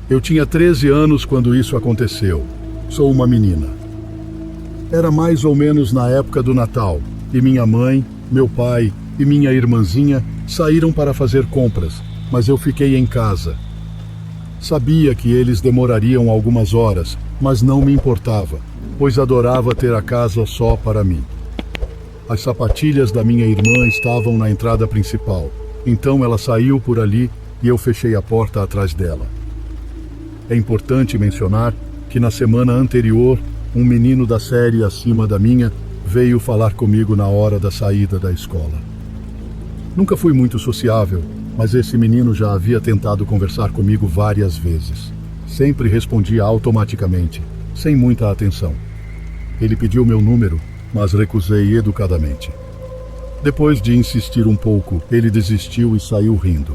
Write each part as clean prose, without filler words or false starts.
Eu tinha 13 anos quando isso aconteceu. Sou uma menina. Era mais ou menos na época do Natal, e minha mãe, meu pai e minha irmãzinha saíram para fazer compras, mas eu fiquei em casa. Sabia que eles demorariam algumas horas, mas não me importava, pois adorava ter a casa só para mim. As sapatilhas da minha irmã estavam na entrada principal, então ela saiu por ali e eu fechei a porta atrás dela. É importante mencionar que na semana anterior, um menino da série acima da minha veio falar comigo na hora da saída da escola. Nunca fui muito sociável, mas esse menino já havia tentado conversar comigo várias vezes. Sempre respondia automaticamente, sem muita atenção. Ele pediu meu número, mas recusei educadamente. Depois de insistir um pouco, ele desistiu e saiu rindo.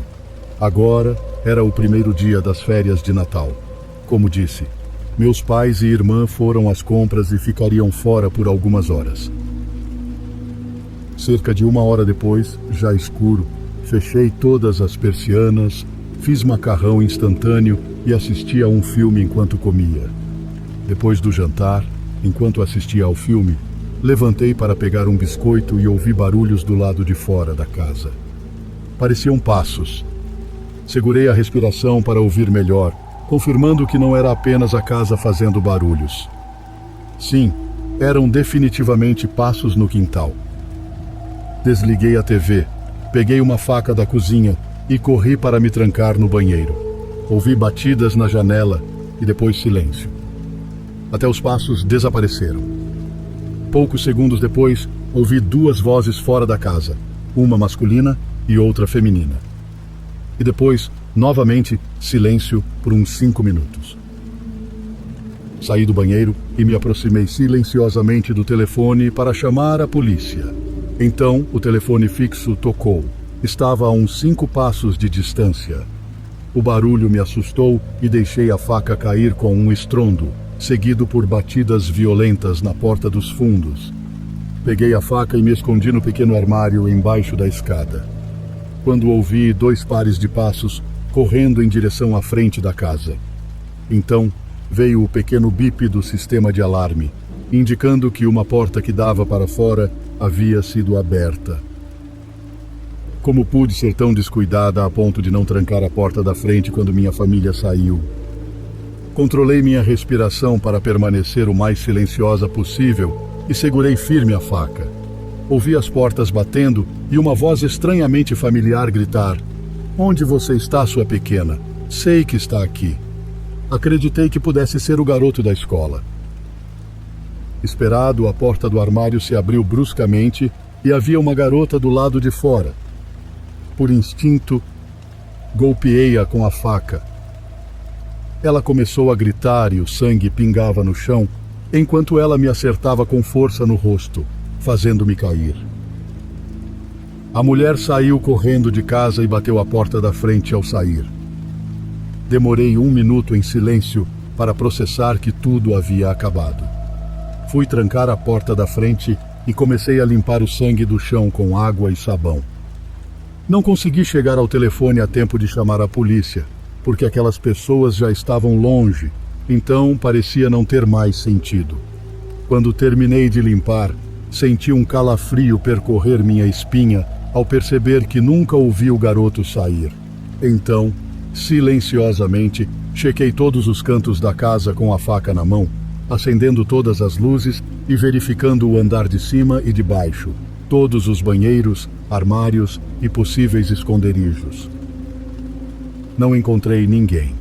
Agora era o primeiro dia das férias de Natal. Como disse, meus pais e irmã foram às compras e ficariam fora por algumas horas. Cerca de 1 hora depois, já escuro, fechei todas as persianas, fiz macarrão instantâneo e assisti a um filme enquanto comia. Depois do jantar, enquanto assistia ao filme, levantei para pegar um biscoito e ouvi barulhos do lado de fora da casa. Pareciam passos. Segurei a respiração para ouvir melhor, confirmando que não era apenas a casa fazendo barulhos. Sim, eram definitivamente passos no quintal. Desliguei a TV, peguei uma faca da cozinha e corri para me trancar no banheiro. Ouvi batidas na janela e depois silêncio. Até os passos desapareceram. Poucos segundos depois, ouvi 2 vozes fora da casa, uma masculina e outra feminina. E depois, novamente, silêncio por uns 5 minutos. Saí do banheiro e me aproximei silenciosamente do telefone para chamar a polícia. Então, o telefone fixo tocou. Estava a uns 5 passos de distância. O barulho me assustou e deixei a faca cair com um estrondo, seguido por batidas violentas na porta dos fundos. Peguei a faca e me escondi no pequeno armário embaixo da escada. Quando ouvi 2 pares de passos correndo em direção à frente da casa. Então, veio o pequeno bip do sistema de alarme, indicando que uma porta que dava para fora havia sido aberta. Como pude ser tão descuidada a ponto de não trancar a porta da frente quando minha família saiu? Controlei minha respiração para permanecer o mais silenciosa possível e segurei firme a faca. Ouvi as portas batendo e uma voz estranhamente familiar gritar: "Onde você está, sua pequena? Sei que está aqui." Acreditei que pudesse ser o garoto da escola. Esperado, a porta do armário se abriu bruscamente e havia uma garota do lado de fora. Por instinto, golpeei-a com a faca. Ela começou a gritar e o sangue pingava no chão, enquanto ela me acertava com força no rosto, fazendo-me cair. A mulher saiu correndo de casa e bateu a porta da frente ao sair. Demorei 1 minuto em silêncio para processar que tudo havia acabado. Fui trancar a porta da frente e comecei a limpar o sangue do chão com água e sabão. Não consegui chegar ao telefone a tempo de chamar a polícia, porque aquelas pessoas já estavam longe, então parecia não ter mais sentido. Quando terminei de limpar, senti um calafrio percorrer minha espinha ao perceber que nunca ouvi o garoto sair. Então, silenciosamente, chequei todos os cantos da casa com a faca na mão, acendendo todas as luzes e verificando o andar de cima e de baixo, todos os banheiros, armários e possíveis esconderijos. Não encontrei ninguém.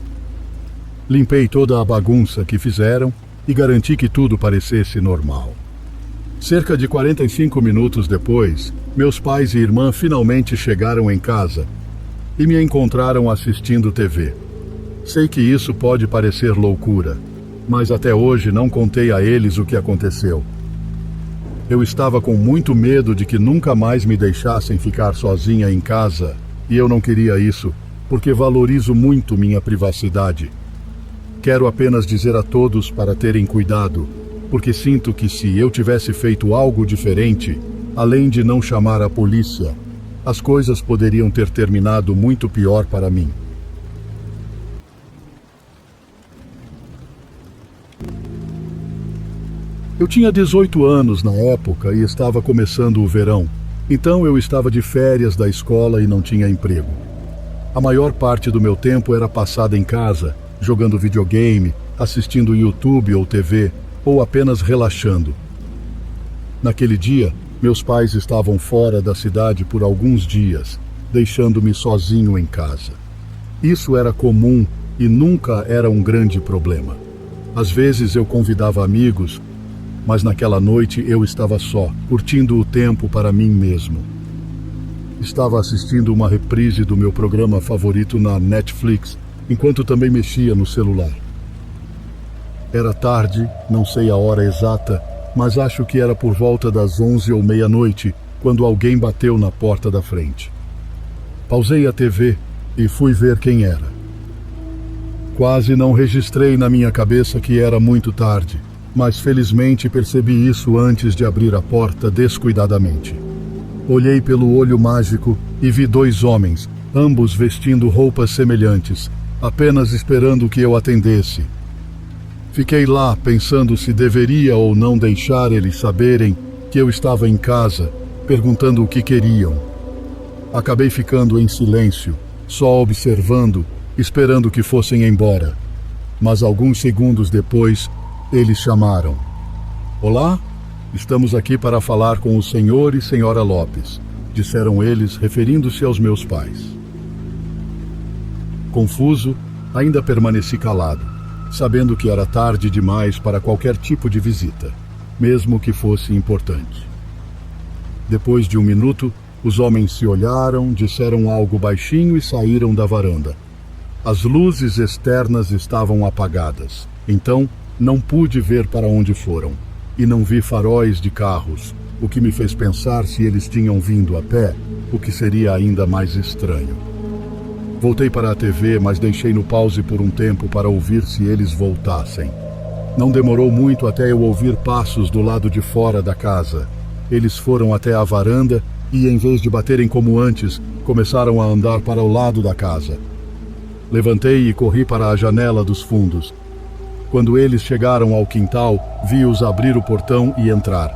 Limpei toda a bagunça que fizeram e garanti que tudo parecesse normal. Cerca de 45 minutos depois, meus pais e irmã finalmente chegaram em casa e me encontraram assistindo TV. Sei que isso pode parecer loucura, mas até hoje não contei a eles o que aconteceu. Eu estava com muito medo de que nunca mais me deixassem ficar sozinha em casa, e eu não queria isso, porque valorizo muito minha privacidade. Quero apenas dizer a todos para terem cuidado, porque sinto que se eu tivesse feito algo diferente, além de não chamar a polícia, as coisas poderiam ter terminado muito pior para mim. Eu tinha 18 anos na época e estava começando o verão, então eu estava de férias da escola e não tinha emprego. A maior parte do meu tempo era passada em casa, jogando videogame, assistindo YouTube ou TV, ou apenas relaxando. Naquele dia, meus pais estavam fora da cidade por alguns dias, deixando-me sozinho em casa. Isso era comum e nunca era um grande problema. Às vezes eu convidava amigos, mas naquela noite eu estava só, curtindo o tempo para mim mesmo. Estava assistindo uma reprise do meu programa favorito na Netflix, enquanto também mexia no celular. Era tarde, não sei a hora exata, mas acho que era por volta das 11 ou meia-noite, quando alguém bateu na porta da frente. Pausei a TV e fui ver quem era. Quase não registrei na minha cabeça que era muito tarde, mas felizmente percebi isso antes de abrir a porta descuidadamente. Olhei pelo olho mágico e vi dois homens, ambos vestindo roupas semelhantes, apenas esperando que eu atendesse. Fiquei lá pensando se deveria ou não deixar eles saberem que eu estava em casa, perguntando o que queriam. Acabei ficando em silêncio, só observando, esperando que fossem embora. Mas alguns segundos depois, eles chamaram. "Olá, estamos aqui para falar com o senhor e senhora Lopes", disseram eles, referindo-se aos meus pais. Confuso, ainda permaneci calado, sabendo que era tarde demais para qualquer tipo de visita, mesmo que fosse importante. Depois de um minuto, os homens se olharam, disseram algo baixinho e saíram da varanda. As luzes externas estavam apagadas, então não pude ver para onde foram, e não vi faróis de carros, o que me fez pensar se eles tinham vindo a pé, o que seria ainda mais estranho. Voltei para a TV, mas deixei no pause por um tempo para ouvir se eles voltassem. Não demorou muito até eu ouvir passos do lado de fora da casa. Eles foram até a varanda e, em vez de baterem como antes, começaram a andar para o lado da casa. Levantei e corri para a janela dos fundos. Quando eles chegaram ao quintal, vi-os abrir o portão e entrar.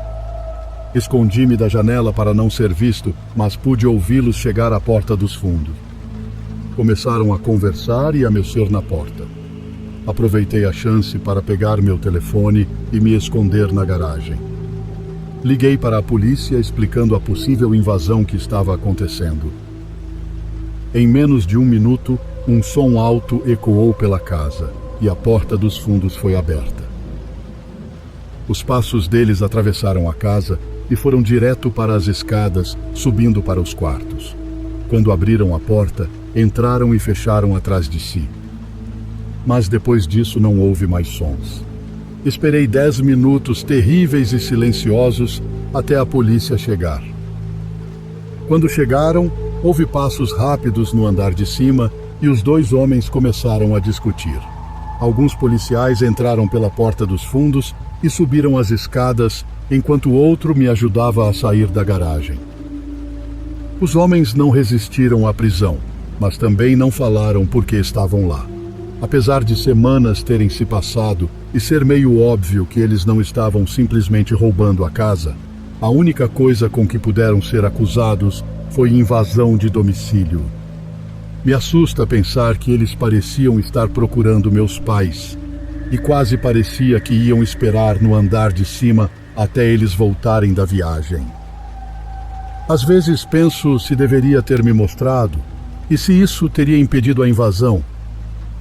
Escondi-me da janela para não ser visto, mas pude ouvi-los chegar à porta dos fundos. Começaram a conversar e a mexer na porta. Aproveitei a chance para pegar meu telefone e me esconder na garagem. Liguei para a polícia explicando a possível invasão que estava acontecendo. Em menos de um minuto, um som alto ecoou pela casa e a porta dos fundos foi aberta. Os passos deles atravessaram a casa e foram direto para as escadas, subindo para os quartos. Quando abriram a porta, entraram e fecharam atrás de si. Mas depois disso não houve mais sons. Esperei 10 minutos terríveis e silenciosos até a polícia chegar. Quando chegaram, houve passos rápidos no andar de cima e os dois homens começaram a discutir. Alguns policiais entraram pela porta dos fundos e subiram as escadas, enquanto o outro me ajudava a sair da garagem. Os homens não resistiram à prisão, mas também não falaram por que estavam lá. Apesar de semanas terem se passado e ser meio óbvio que eles não estavam simplesmente roubando a casa, a única coisa com que puderam ser acusados foi invasão de domicílio. Me assusta pensar que eles pareciam estar procurando meus pais, e quase parecia que iam esperar no andar de cima até eles voltarem da viagem. Às vezes penso se deveria ter me mostrado e se isso teria impedido a invasão,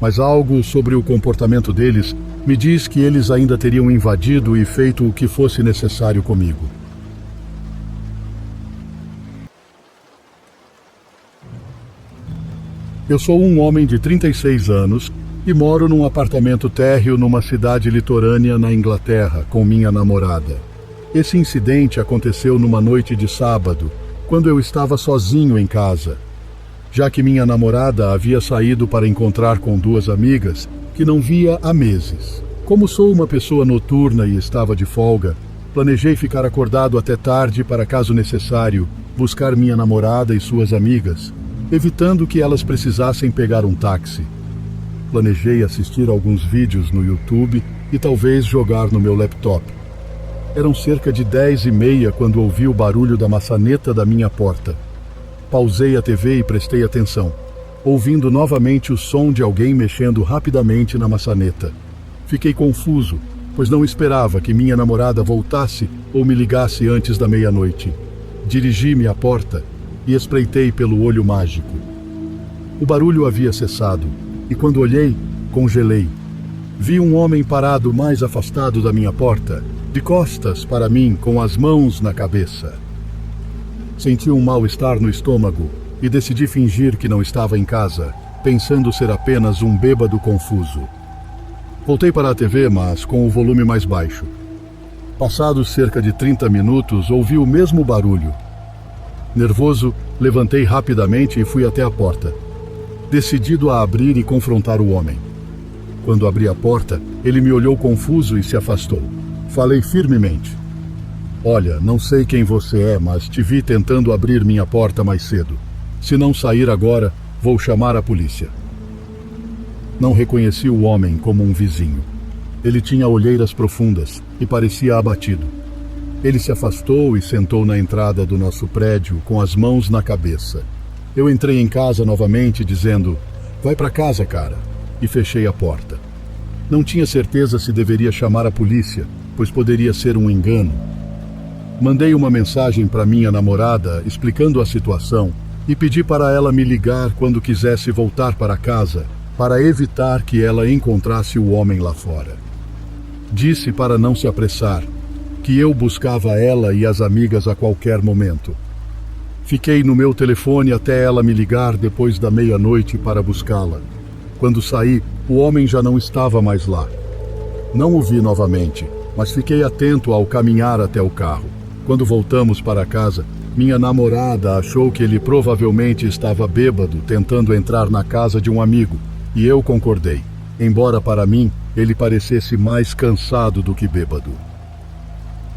mas algo sobre o comportamento deles me diz que eles ainda teriam invadido e feito o que fosse necessário comigo. Eu sou um homem de 36 anos e moro num apartamento térreo numa cidade litorânea na Inglaterra com minha namorada. Esse incidente aconteceu numa noite de sábado, quando eu estava sozinho em casa, já que minha namorada havia saído para encontrar com duas amigas que não via há meses. Como sou uma pessoa noturna e estava de folga, planejei ficar acordado até tarde para, caso necessário, buscar minha namorada e suas amigas, evitando que elas precisassem pegar um táxi. Planejei assistir alguns vídeos no YouTube e talvez jogar no meu laptop. Eram cerca de 10h30 quando ouvi o barulho da maçaneta da minha porta. Pausei a TV e prestei atenção, ouvindo novamente o som de alguém mexendo rapidamente na maçaneta. Fiquei confuso, pois não esperava que minha namorada voltasse ou me ligasse antes da meia-noite. Dirigi-me à porta e espreitei pelo olho mágico. O barulho havia cessado, e quando olhei, congelei. Vi um homem parado mais afastado da minha porta, de costas para mim, com as mãos na cabeça. Senti um mal-estar no estômago e decidi fingir que não estava em casa, pensando ser apenas um bêbado confuso. Voltei para a TV, mas com o volume mais baixo. Passados cerca de 30 minutos, ouvi o mesmo barulho. Nervoso, levantei rapidamente e fui até a porta, decidido a abrir e confrontar o homem. Quando abri a porta, ele me olhou confuso e se afastou. Falei firmemente: "Olha, não sei quem você é, mas te vi tentando abrir minha porta mais cedo. Se não sair agora, vou chamar a polícia." Não reconheci o homem como um vizinho. Ele tinha olheiras profundas e parecia abatido. Ele se afastou e sentou na entrada do nosso prédio com as mãos na cabeça. Eu entrei em casa novamente dizendo: "Vai para casa, cara", e fechei a porta. Não tinha certeza se deveria chamar a polícia, pois poderia ser um engano. Mandei uma mensagem para minha namorada explicando a situação e pedi para ela me ligar quando quisesse voltar para casa, para evitar que ela encontrasse o homem lá fora. Disse para não se apressar, que eu buscava ela e as amigas a qualquer momento. Fiquei no meu telefone até ela me ligar depois da meia-noite para buscá-la. Quando saí, o homem já não estava mais lá. Não o vi novamente, mas fiquei atento ao caminhar até o carro. Quando voltamos para casa, minha namorada achou que ele provavelmente estava bêbado tentando entrar na casa de um amigo, e eu concordei, embora para mim ele parecesse mais cansado do que bêbado.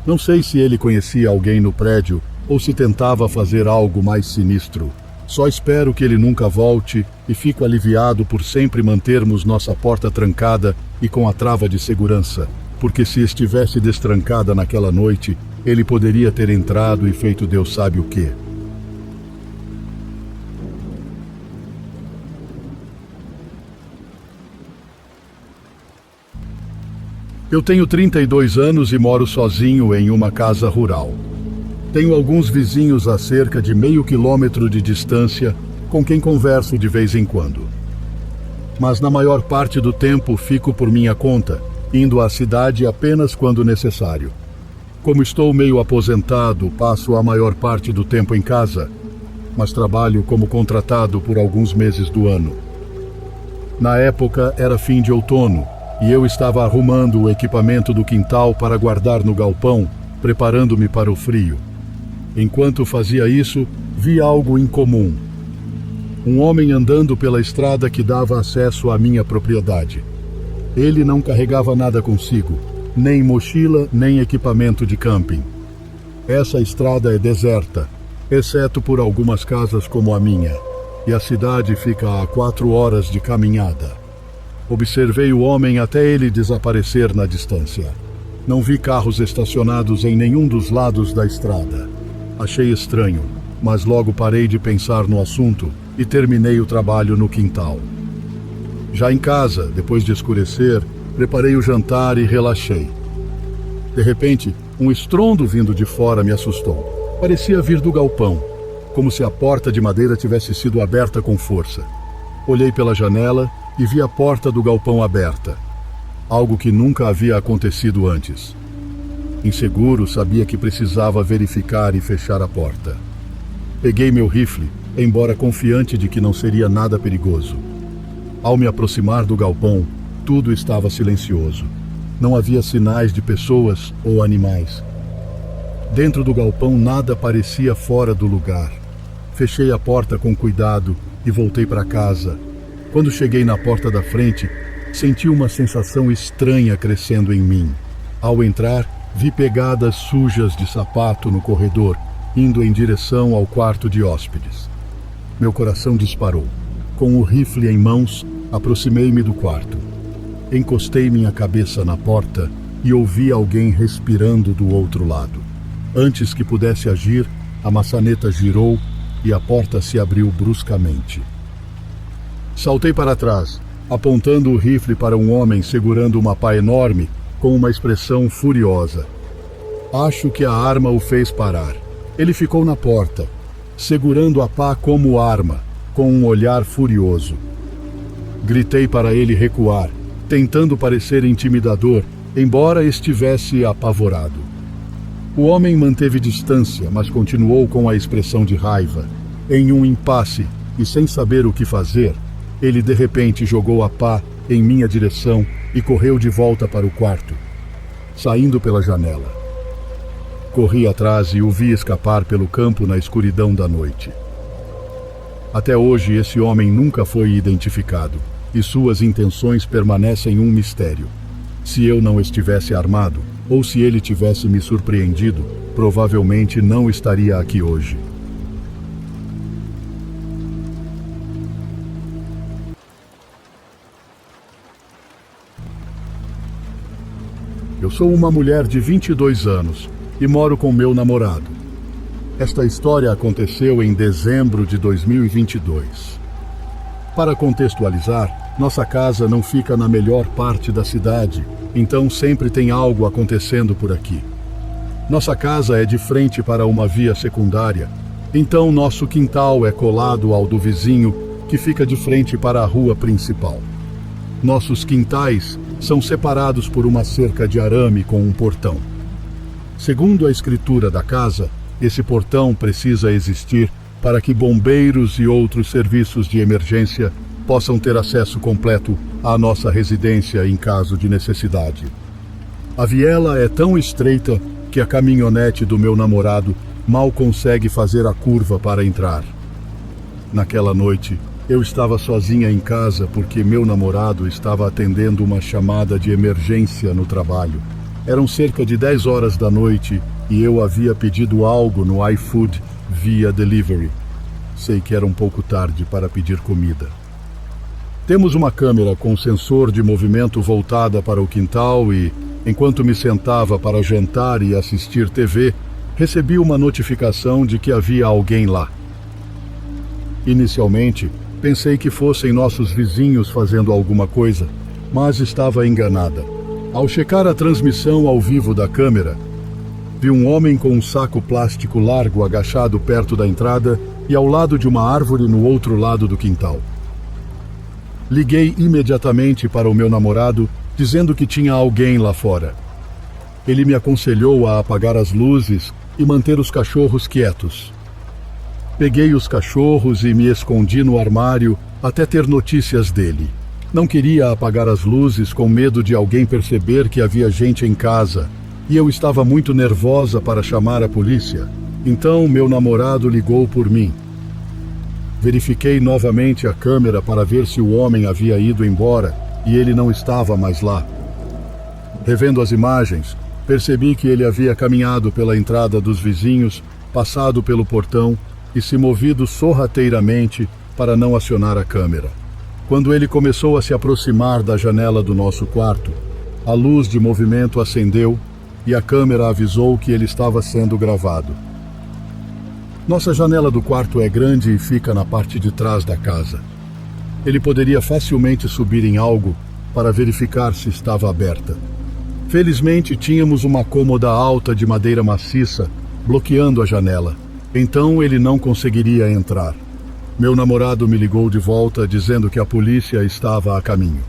Não sei se ele conhecia alguém no prédio ou se tentava fazer algo mais sinistro. Só espero que ele nunca volte e fico aliviado por sempre mantermos nossa porta trancada e com a trava de segurança, porque se estivesse destrancada naquela noite, ele poderia ter entrado e feito Deus sabe o quê. Eu tenho 32 anos e moro sozinho em uma casa rural. Tenho alguns vizinhos a cerca de meio quilômetro de distância, com quem converso de vez em quando. Mas na maior parte do tempo fico por minha conta, indo à cidade apenas quando necessário. Como estou meio aposentado, passo a maior parte do tempo em casa, mas trabalho como contratado por alguns meses do ano. Na época era fim de outono, e eu estava arrumando o equipamento do quintal para guardar no galpão, preparando-me para o frio. Enquanto fazia isso, vi algo incomum. Um homem andando pela estrada que dava acesso à minha propriedade. Ele não carregava nada consigo, nem mochila, nem equipamento de camping. Essa estrada é deserta, exceto por algumas casas como a minha, e a cidade fica a 4 horas de caminhada. Observei o homem até ele desaparecer na distância. Não vi carros estacionados em nenhum dos lados da estrada. Achei estranho, mas logo parei de pensar no assunto e terminei o trabalho no quintal. Já em casa, depois de escurecer, preparei o jantar e relaxei. De repente, um estrondo vindo de fora me assustou. Parecia vir do galpão, como se a porta de madeira tivesse sido aberta com força. Olhei pela janela e vi a porta do galpão aberta, algo que nunca havia acontecido antes. Inseguro, sabia que precisava verificar e fechar a porta. Peguei meu rifle, embora confiante de que não seria nada perigoso. Ao me aproximar do galpão, tudo estava silencioso. Não havia sinais de pessoas ou animais. Dentro do galpão nada parecia fora do lugar. Fechei a porta com cuidado e voltei para casa. Quando cheguei na porta da frente, senti uma sensação estranha crescendo em mim. Ao entrar, vi pegadas sujas de sapato no corredor, indo em direção ao quarto de hóspedes. Meu coração disparou. Com o rifle em mãos, aproximei-me do quarto. Encostei minha cabeça na porta e ouvi alguém respirando do outro lado. Antes que pudesse agir, a maçaneta girou e a porta se abriu bruscamente. Saltei para trás, apontando o rifle para um homem segurando uma pá enorme com uma expressão furiosa. Acho que a arma o fez parar. Ele ficou na porta, segurando a pá como arma, com um olhar furioso. Gritei para ele recuar, tentando parecer intimidador, embora estivesse apavorado. O homem manteve distância, mas continuou com a expressão de raiva. Em um impasse e sem saber o que fazer, ele de repente jogou a pá em minha direção e correu de volta para o quarto, saindo pela janela. Corri atrás e o vi escapar pelo campo na escuridão da noite. Até hoje, esse homem nunca foi identificado e suas intenções permanecem um mistério. Se eu não estivesse armado, ou se ele tivesse me surpreendido, provavelmente não estaria aqui hoje. Eu sou uma mulher de 22 anos e moro com meu namorado. Esta história aconteceu em dezembro de 2022. Para contextualizar, nossa casa não fica na melhor parte da cidade, então sempre tem algo acontecendo por aqui. Nossa casa é de frente para uma via secundária, então nosso quintal é colado ao do vizinho, que fica de frente para a rua principal. Nossos quintais são separados por uma cerca de arame com um portão. Segundo a escritura da casa, esse portão precisa existir para que bombeiros e outros serviços de emergência possam ter acesso completo à nossa residência em caso de necessidade. A viela é tão estreita que a caminhonete do meu namorado mal consegue fazer a curva para entrar. Naquela noite, eu estava sozinha em casa porque meu namorado estava atendendo uma chamada de emergência no trabalho. Eram cerca de 10 horas da noite e eu havia pedido algo no iFood via delivery. Sei que era um pouco tarde para pedir comida. Temos uma câmera com sensor de movimento voltada para o quintal e, enquanto me sentava para jantar e assistir TV, recebi uma notificação de que havia alguém lá. Inicialmente, pensei que fossem nossos vizinhos fazendo alguma coisa, mas estava enganada. Ao checar a transmissão ao vivo da câmera, vi um homem com um saco plástico largo agachado perto da entrada e ao lado de uma árvore no outro lado do quintal. Liguei imediatamente para o meu namorado, dizendo que tinha alguém lá fora. Ele me aconselhou a apagar as luzes e manter os cachorros quietos. Peguei os cachorros e me escondi no armário até ter notícias dele. Não queria apagar as luzes com medo de alguém perceber que havia gente em casa, e eu estava muito nervosa para chamar a polícia. Então meu namorado ligou por mim. Verifiquei novamente a câmera para ver se o homem havia ido embora e ele não estava mais lá. Revendo as imagens, percebi que ele havia caminhado pela entrada dos vizinhos, passado pelo portão e se movido sorrateiramente para não acionar a câmera. Quando ele começou a se aproximar da janela do nosso quarto, a luz de movimento acendeu e a câmera avisou que ele estava sendo gravado. Nossa janela do quarto é grande e fica na parte de trás da casa. Ele poderia facilmente subir em algo para verificar se estava aberta. Felizmente, tínhamos uma cômoda alta de madeira maciça bloqueando a janela, então ele não conseguiria entrar. Meu namorado me ligou de volta dizendo que a polícia estava a caminho.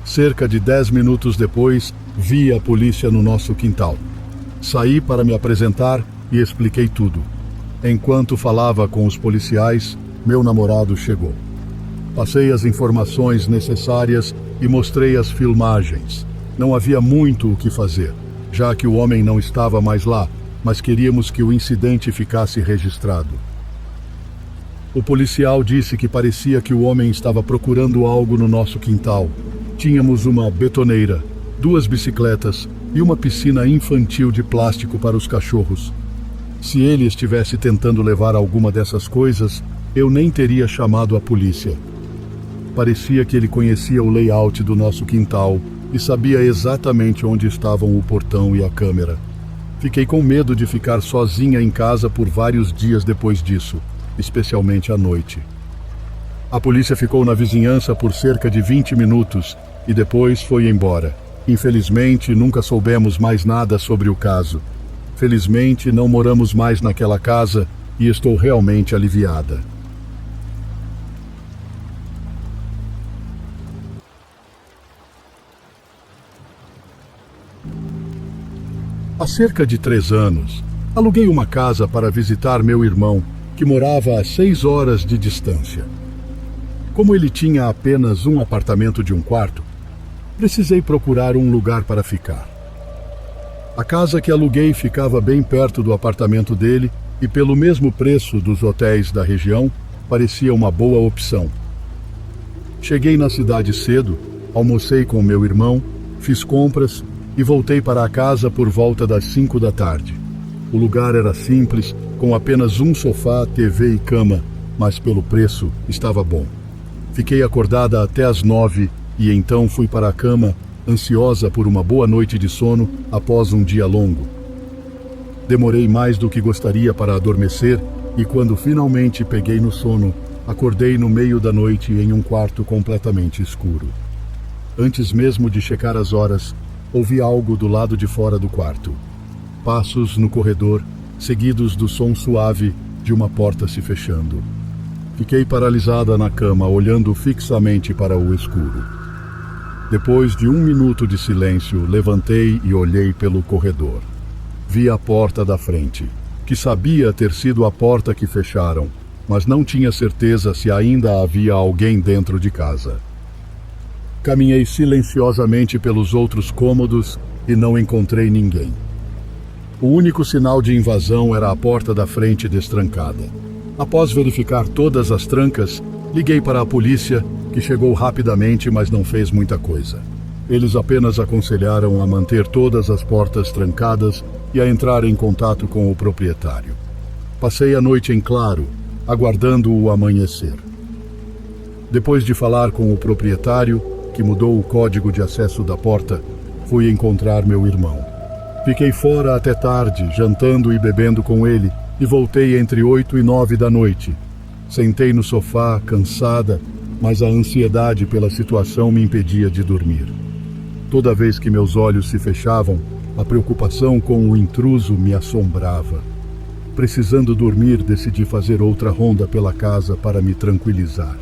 Cerca de 10 minutos depois, vi a polícia no nosso quintal. Saí para me apresentar e expliquei tudo. Enquanto falava com os policiais, meu namorado chegou. Passei as informações necessárias e mostrei as filmagens. Não havia muito o que fazer, já que o homem não estava mais lá, mas queríamos que o incidente ficasse registrado. O policial disse que parecia que o homem estava procurando algo no nosso quintal. Tínhamos uma betoneira, 2 bicicletas e uma piscina infantil de plástico para os cachorros. Se ele estivesse tentando levar alguma dessas coisas, eu nem teria chamado a polícia. Parecia que ele conhecia o layout do nosso quintal e sabia exatamente onde estavam o portão e a câmera. Fiquei com medo de ficar sozinha em casa por vários dias depois disso, especialmente à noite. A polícia ficou na vizinhança por cerca de 20 minutos e depois foi embora. Infelizmente, nunca soubemos mais nada sobre o caso. Felizmente, não moramos mais naquela casa e estou realmente aliviada. Há cerca de 3 anos, aluguei uma casa para visitar meu irmão, que morava a 6 horas de distância. Como ele tinha apenas um apartamento de um quarto, precisei procurar um lugar para ficar. A casa que aluguei ficava bem perto do apartamento dele e, pelo mesmo preço dos hotéis da região, parecia uma boa opção. Cheguei na cidade cedo, almocei com meu irmão, fiz compras e voltei para a casa por volta das 5 da tarde. O lugar era simples, com apenas um sofá, TV e cama, mas pelo preço estava bom. Fiquei acordada até às 9 e então fui para a cama, ansiosa por uma boa noite de sono após um dia longo. Demorei mais do que gostaria para adormecer e quando finalmente peguei no sono, acordei no meio da noite em um quarto completamente escuro. Antes mesmo de checar as horas, ouvi algo do lado de fora do quarto. Passos no corredor, seguidos do som suave de uma porta se fechando. Fiquei paralisada na cama, olhando fixamente para o escuro. Depois de 1 minuto de silêncio, levantei e olhei pelo corredor. Vi a porta da frente, que sabia ter sido a porta que fecharam, mas não tinha certeza se ainda havia alguém dentro de casa. Caminhei silenciosamente pelos outros cômodos e não encontrei ninguém. O único sinal de invasão era a porta da frente destrancada. Após verificar todas as trancas, liguei para a polícia, que chegou rapidamente, mas não fez muita coisa. Eles apenas aconselharam a manter todas as portas trancadas e a entrar em contato com o proprietário. Passei a noite em claro, aguardando o amanhecer. Depois de falar com o proprietário, que mudou o código de acesso da porta, fui encontrar meu irmão. Fiquei fora até tarde, jantando e bebendo com ele, e voltei entre 8 e 9 da noite. Sentei no sofá, cansada, mas a ansiedade pela situação me impedia de dormir. Toda vez que meus olhos se fechavam, a preocupação com o intruso me assombrava. Precisando dormir, decidi fazer outra ronda pela casa para me tranquilizar.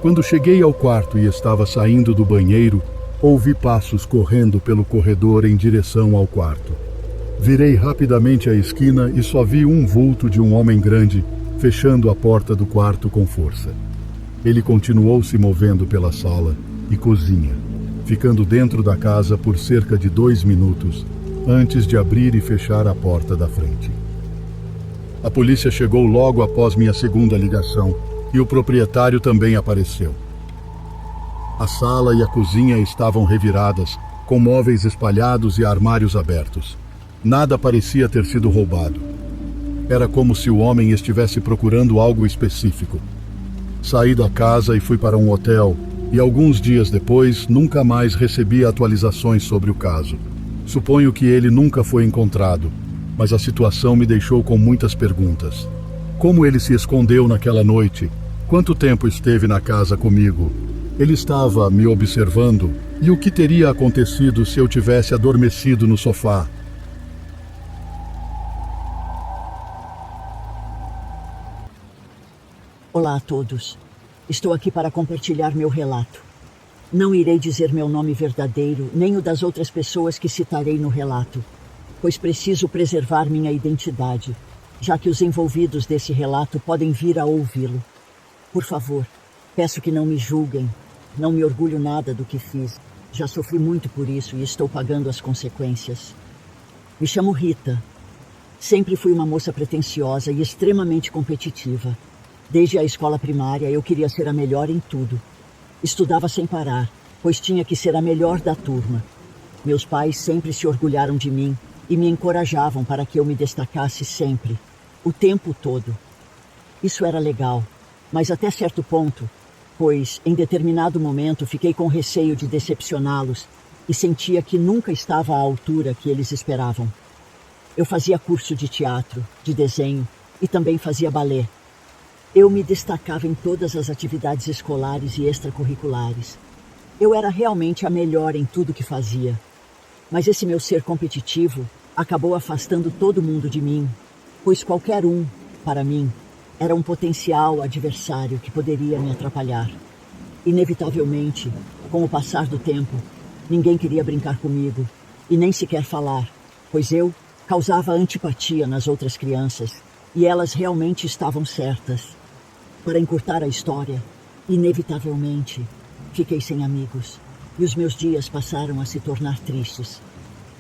Quando cheguei ao quarto e estava saindo do banheiro, ouvi passos correndo pelo corredor em direção ao quarto. Virei rapidamente a esquina e só vi um vulto de um homem grande fechando a porta do quarto com força. Ele continuou se movendo pela sala e cozinha, ficando dentro da casa por cerca de 2 minutos, antes de abrir e fechar a porta da frente. A polícia chegou logo após minha segunda ligação e o proprietário também apareceu. A sala e a cozinha estavam reviradas, com móveis espalhados e armários abertos. Nada parecia ter sido roubado. Era como se o homem estivesse procurando algo específico. Saí da casa e fui para um hotel, e alguns dias depois nunca mais recebi atualizações sobre o caso. Suponho que ele nunca foi encontrado, mas a situação me deixou com muitas perguntas. Como ele se escondeu naquela noite? Quanto tempo esteve na casa comigo? Ele estava me observando? E o que teria acontecido se eu tivesse adormecido no sofá? Olá a todos. Estou aqui para compartilhar meu relato. Não irei dizer meu nome verdadeiro, nem o das outras pessoas que citarei no relato, pois preciso preservar minha identidade, já que os envolvidos desse relato podem vir a ouvi-lo. Por favor, peço que não me julguem. Não me orgulho nada do que fiz. Já sofri muito por isso e estou pagando as consequências. Me chamo Rita. Sempre fui uma moça pretensiosa e extremamente competitiva. Desde a escola primária, eu queria ser a melhor em tudo. Estudava sem parar, pois tinha que ser a melhor da turma. Meus pais sempre se orgulharam de mim e me encorajavam para que eu me destacasse sempre, o tempo todo. Isso era legal, mas até certo ponto, pois, em determinado momento, fiquei com receio de decepcioná-los e sentia que nunca estava à altura que eles esperavam. Eu fazia curso de teatro, de desenho e também fazia balé. Eu me destacava em todas as atividades escolares e extracurriculares. Eu era realmente a melhor em tudo que fazia. Mas esse meu ser competitivo acabou afastando todo mundo de mim, pois qualquer um, para mim, era um potencial adversário que poderia me atrapalhar. Inevitavelmente, com o passar do tempo, ninguém queria brincar comigo e nem sequer falar, pois eu causava antipatia nas outras crianças e elas realmente estavam certas. Para encurtar a história, inevitavelmente, fiquei sem amigos e os meus dias passaram a se tornar tristes.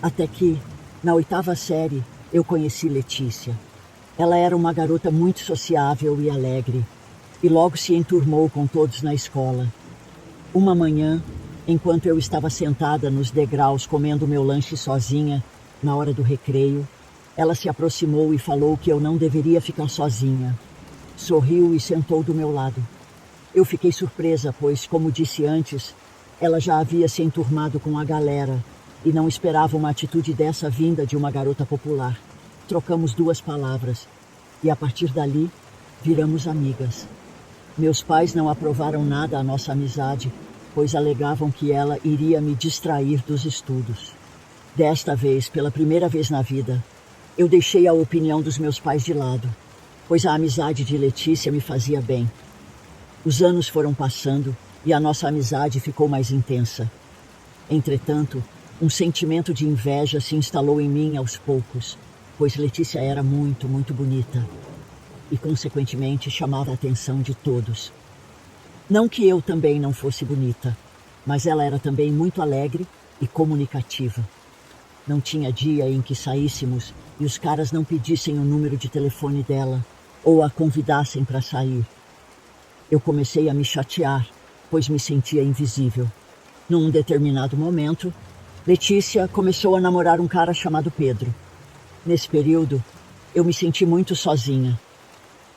Até que, na 8ª série, eu conheci Letícia. Ela era uma garota muito sociável e alegre e logo se enturmou com todos na escola. Uma manhã, enquanto eu estava sentada nos degraus comendo meu lanche sozinha, na hora do recreio, ela se aproximou e falou que eu não deveria ficar sozinha. Sorriu e sentou do meu lado. Eu fiquei surpresa, pois, como disse antes, ela já havia se enturmado com a galera e não esperava uma atitude dessa vinda de uma garota popular. Trocamos 2 palavras e, a partir dali, viramos amigas. Meus pais não aprovaram nada a nossa amizade, pois alegavam que ela iria me distrair dos estudos. Desta vez, pela primeira vez na vida, eu deixei a opinião dos meus pais de lado, pois a amizade de Letícia me fazia bem. Os anos foram passando e a nossa amizade ficou mais intensa. Entretanto, um sentimento de inveja se instalou em mim aos poucos, pois Letícia era muito, muito bonita e, consequentemente, chamava a atenção de todos. Não que eu também não fosse bonita, mas ela era também muito alegre e comunicativa. Não tinha dia em que saíssemos e os caras não pedissem o número de telefone dela ou a convidassem para sair. Eu comecei a me chatear, pois me sentia invisível. Num determinado momento, Letícia começou a namorar um cara chamado Pedro. Nesse período, eu me senti muito sozinha,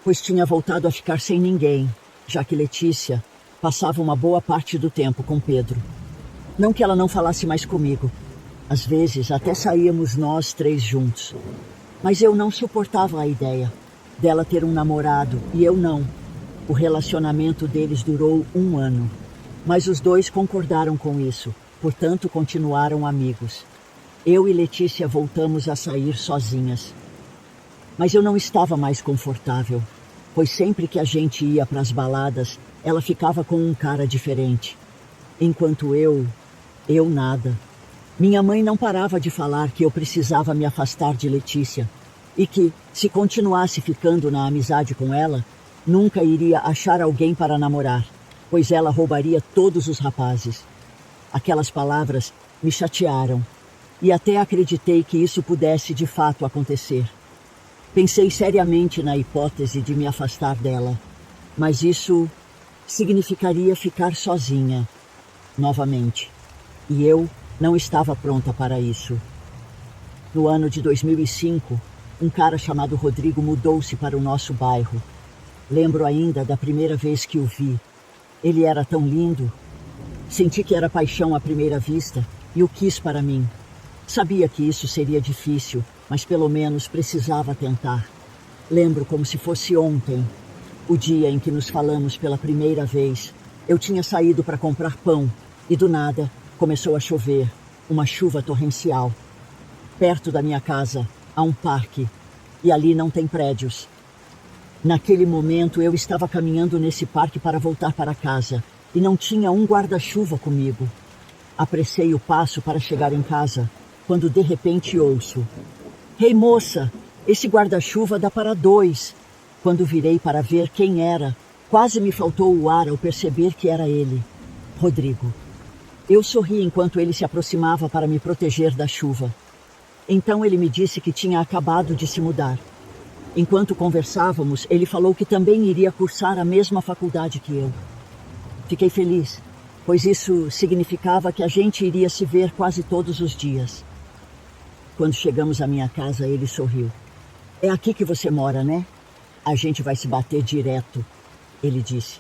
pois tinha voltado a ficar sem ninguém, já que Letícia passava uma boa parte do tempo com Pedro. Não que ela não falasse mais comigo. Às vezes, até saíamos nós 3 juntos. Mas eu não suportava a ideia dela ter um namorado e eu não. O relacionamento deles durou 1 ano. Mas os 2 concordaram com isso, portanto continuaram amigos. Eu e Letícia voltamos a sair sozinhas. Mas eu não estava mais confortável, pois sempre que a gente ia para as baladas, ela ficava com um cara diferente. Enquanto eu nada. Minha mãe não parava de falar que eu precisava me afastar de Letícia e que, se continuasse ficando na amizade com ela, nunca iria achar alguém para namorar, pois ela roubaria todos os rapazes. Aquelas palavras me chatearam e até acreditei que isso pudesse de fato acontecer. Pensei seriamente na hipótese de me afastar dela, mas isso significaria ficar sozinha, novamente. E eu não estava pronta para isso. No ano de 2005, um cara chamado Rodrigo mudou-se para o nosso bairro. Lembro ainda da primeira vez que o vi. Ele era tão lindo. Senti que era paixão à primeira vista e o quis para mim. Sabia que isso seria difícil, mas pelo menos precisava tentar. Lembro como se fosse ontem, o dia em que nos falamos pela primeira vez. Eu tinha saído para comprar pão e do nada começou a chover, uma chuva torrencial. Perto da minha casa há um parque e ali não tem prédios. Naquele momento eu estava caminhando nesse parque para voltar para casa e não tinha um guarda-chuva comigo. Apressei o passo para chegar em casa, quando de repente ouço: "Ei, moça, esse guarda-chuva dá para 2. Quando virei para ver quem era, quase me faltou o ar ao perceber que era ele, Rodrigo. Eu sorri enquanto ele se aproximava para me proteger da chuva. Então ele me disse que tinha acabado de se mudar. Enquanto conversávamos, ele falou que também iria cursar a mesma faculdade que eu. Fiquei feliz, pois isso significava que a gente iria se ver quase todos os dias. Quando chegamos à minha casa, ele sorriu. "É aqui que você mora, né? A gente vai se bater direto", ele disse.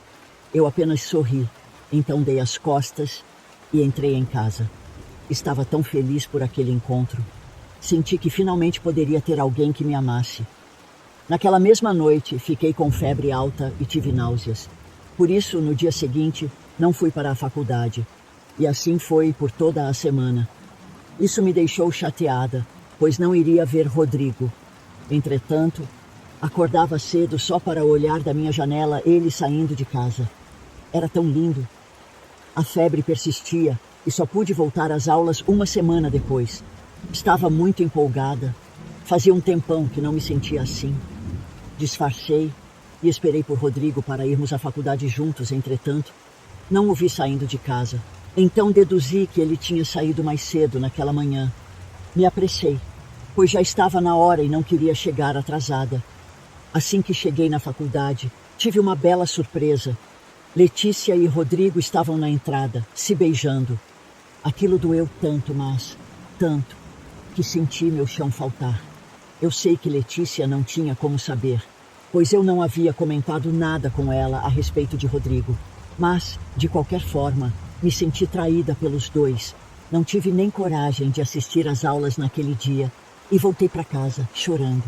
Eu apenas sorri, então dei as costas e entrei em casa. Estava tão feliz por aquele encontro. Senti que finalmente poderia ter alguém que me amasse. Naquela mesma noite, fiquei com febre alta e tive náuseas. Por isso, no dia seguinte, não fui para a faculdade. E assim foi por toda a semana. Isso me deixou chateada, pois não iria ver Rodrigo. Entretanto, acordava cedo só para olhar da minha janela ele saindo de casa. Era tão lindo. A febre persistia e só pude voltar às aulas uma semana depois. Estava muito empolgada. Fazia um tempão que não me sentia assim. Disfarcei e esperei por Rodrigo para irmos à faculdade juntos. Entretanto, não o vi saindo de casa. Então deduzi que ele tinha saído mais cedo naquela manhã. Me apressei, pois já estava na hora e não queria chegar atrasada. Assim que cheguei na faculdade, tive uma bela surpresa. Letícia e Rodrigo estavam na entrada, se beijando. Aquilo doeu tanto, mas tanto, que senti meu chão faltar. Eu sei que Letícia não tinha como saber, pois eu não havia comentado nada com ela a respeito de Rodrigo. Mas, de qualquer forma, me senti traída pelos dois. Não tive nem coragem de assistir às aulas naquele dia e voltei para casa, chorando.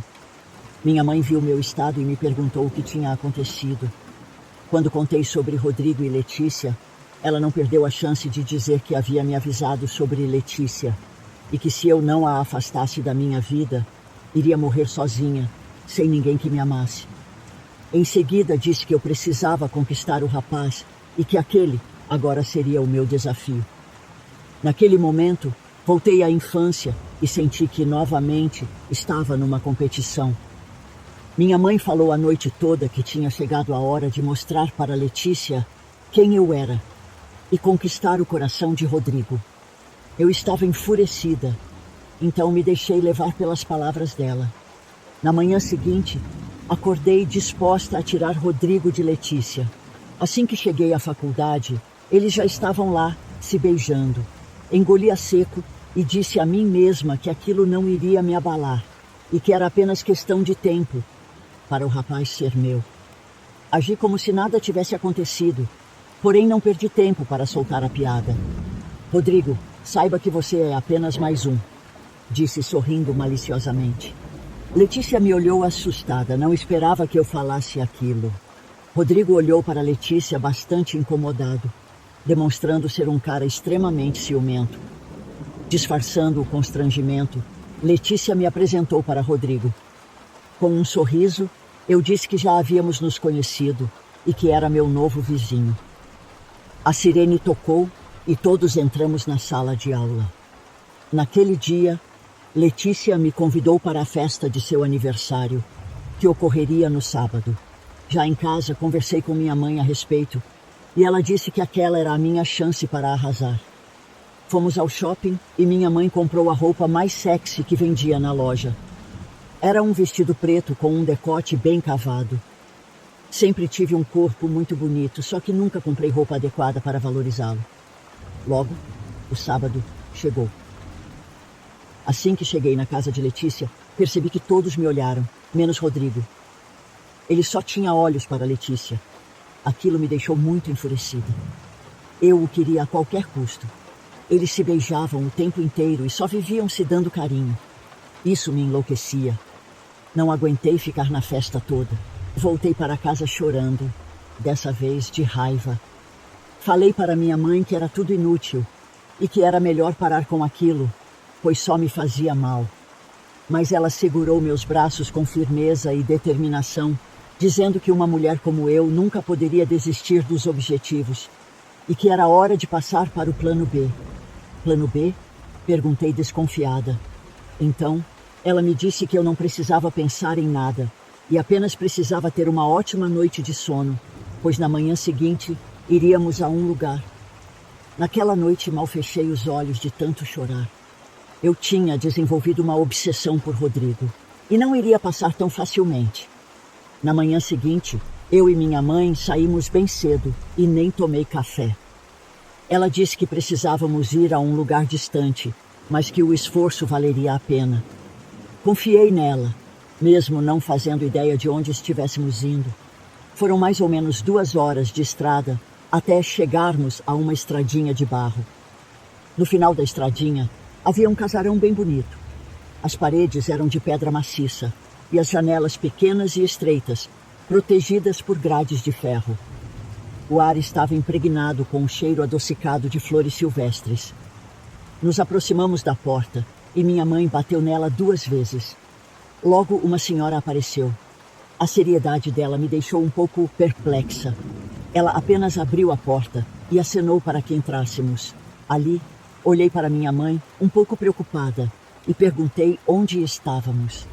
Minha mãe viu meu estado e me perguntou o que tinha acontecido. Quando contei sobre Rodrigo e Letícia, ela não perdeu a chance de dizer que havia me avisado sobre Letícia e que se eu não a afastasse da minha vida, iria morrer sozinha, sem ninguém que me amasse. Em seguida, disse que eu precisava conquistar o rapaz e que aquele agora seria o meu desafio. Naquele momento, voltei à infância e senti que novamente estava numa competição. Minha mãe falou a noite toda que tinha chegado a hora de mostrar para Letícia quem eu era e conquistar o coração de Rodrigo. Eu estava enfurecida, então me deixei levar pelas palavras dela. Na manhã seguinte, acordei disposta a tirar Rodrigo de Letícia. Assim que cheguei à faculdade, eles já estavam lá, se beijando. Engoli a seco e disse a mim mesma que aquilo não iria me abalar e que era apenas questão de tempo para o rapaz ser meu. Agi como se nada tivesse acontecido, porém não perdi tempo para soltar a piada. Rodrigo, saiba que você é apenas mais um, disse sorrindo maliciosamente. Letícia me olhou assustada, não esperava que eu falasse aquilo. Rodrigo olhou para Letícia bastante incomodado, demonstrando ser um cara extremamente ciumento. Disfarçando o constrangimento, Letícia me apresentou para Rodrigo. Com um sorriso, eu disse que já havíamos nos conhecido e que era meu novo vizinho. A sirene tocou e todos entramos na sala de aula. Naquele dia, Letícia me convidou para a festa de seu aniversário, que ocorreria no sábado. Já em casa, conversei com minha mãe a respeito e ela disse que aquela era a minha chance para arrasar. Fomos ao shopping e minha mãe comprou a roupa mais sexy que vendia na loja. Era um vestido preto com um decote bem cavado. Sempre tive um corpo muito bonito, só que nunca comprei roupa adequada para valorizá-lo. Logo, o sábado chegou. Assim que cheguei na casa de Letícia, percebi que todos me olharam, menos Rodrigo. Ele só tinha olhos para Letícia. Aquilo me deixou muito enfurecida. Eu o queria a qualquer custo. Eles se beijavam o tempo inteiro e só viviam se dando carinho. Isso me enlouquecia. Não aguentei ficar na festa toda. Voltei para casa chorando, dessa vez de raiva. Falei para minha mãe que era tudo inútil e que era melhor parar com aquilo, pois só me fazia mal. Mas ela segurou meus braços com firmeza e determinação, dizendo que uma mulher como eu nunca poderia desistir dos objetivos e que era hora de passar para o plano B. Plano B? Perguntei desconfiada. Então, ela me disse que eu não precisava pensar em nada e apenas precisava ter uma ótima noite de sono, pois na manhã seguinte iríamos a um lugar. Naquela noite mal fechei os olhos de tanto chorar. Eu tinha desenvolvido uma obsessão por Rodrigo e não iria passar tão facilmente. Na manhã seguinte, eu e minha mãe saímos bem cedo e nem tomei café. Ela disse que precisávamos ir a um lugar distante, mas que o esforço valeria a pena. Confiei nela, mesmo não fazendo ideia de onde estivéssemos indo. Foram mais ou menos 2 horas de estrada até chegarmos a uma estradinha de barro. No final da estradinha havia um casarão bem bonito. As paredes eram de pedra maciça e as janelas pequenas e estreitas, protegidas por grades de ferro. O ar estava impregnado com um cheiro adocicado de flores silvestres. Nos aproximamos da porta e minha mãe bateu nela 2 vezes. Logo, uma senhora apareceu. A seriedade dela me deixou um pouco perplexa. Ela apenas abriu a porta e acenou para que entrássemos. Ali, olhei para minha mãe, um pouco preocupada, e perguntei onde estávamos.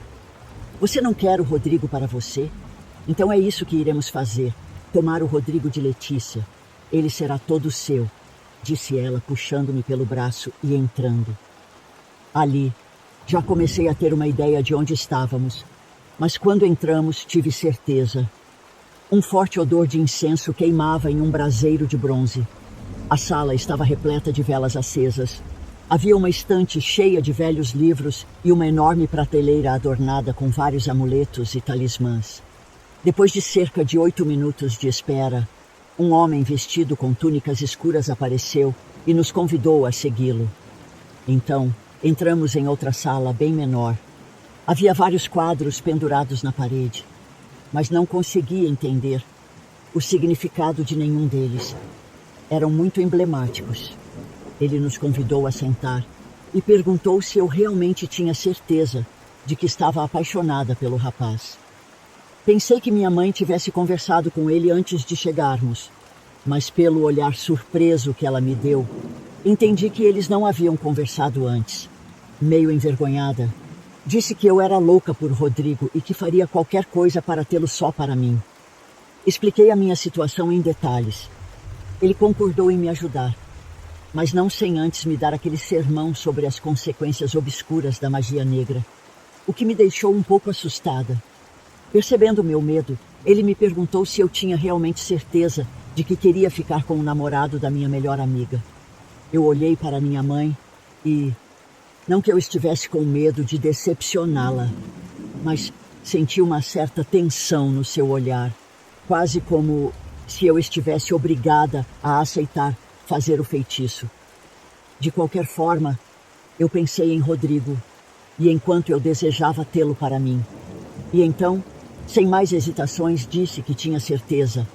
Você não quer o Rodrigo para você? Então é isso que iremos fazer, tomar o Rodrigo de Letícia. Ele será todo seu, disse ela, puxando-me pelo braço e entrando. Ali, já comecei a ter uma ideia de onde estávamos, mas quando entramos tive certeza. Um forte odor de incenso queimava em um braseiro de bronze. A sala estava repleta de velas acesas. Havia uma estante cheia de velhos livros e uma enorme prateleira adornada com vários amuletos e talismãs. Depois de cerca de 8 minutos de espera, um homem vestido com túnicas escuras apareceu e nos convidou a segui-lo. Então, entramos em outra sala bem menor. Havia vários quadros pendurados na parede, mas não conseguia entender o significado de nenhum deles. Eram muito emblemáticos. Ele nos convidou a sentar e perguntou se eu realmente tinha certeza de que estava apaixonada pelo rapaz. Pensei que minha mãe tivesse conversado com ele antes de chegarmos, mas pelo olhar surpreso que ela me deu, entendi que eles não haviam conversado antes. Meio envergonhada, disse que eu era louca por Rodrigo e que faria qualquer coisa para tê-lo só para mim. Expliquei a minha situação em detalhes. Ele concordou em me ajudar, mas não sem antes me dar aquele sermão sobre as consequências obscuras da magia negra, o que me deixou um pouco assustada. Percebendo meu medo, ele me perguntou se eu tinha realmente certeza de que queria ficar com o namorado da minha melhor amiga. Eu olhei para minha mãe e... não que eu estivesse com medo de decepcioná-la, mas senti uma certa tensão no seu olhar, quase como se eu estivesse obrigada a aceitar fazer o feitiço. De qualquer forma, eu pensei em Rodrigo, e enquanto eu desejava tê-lo para mim. E então, sem mais hesitações, disse que tinha certeza.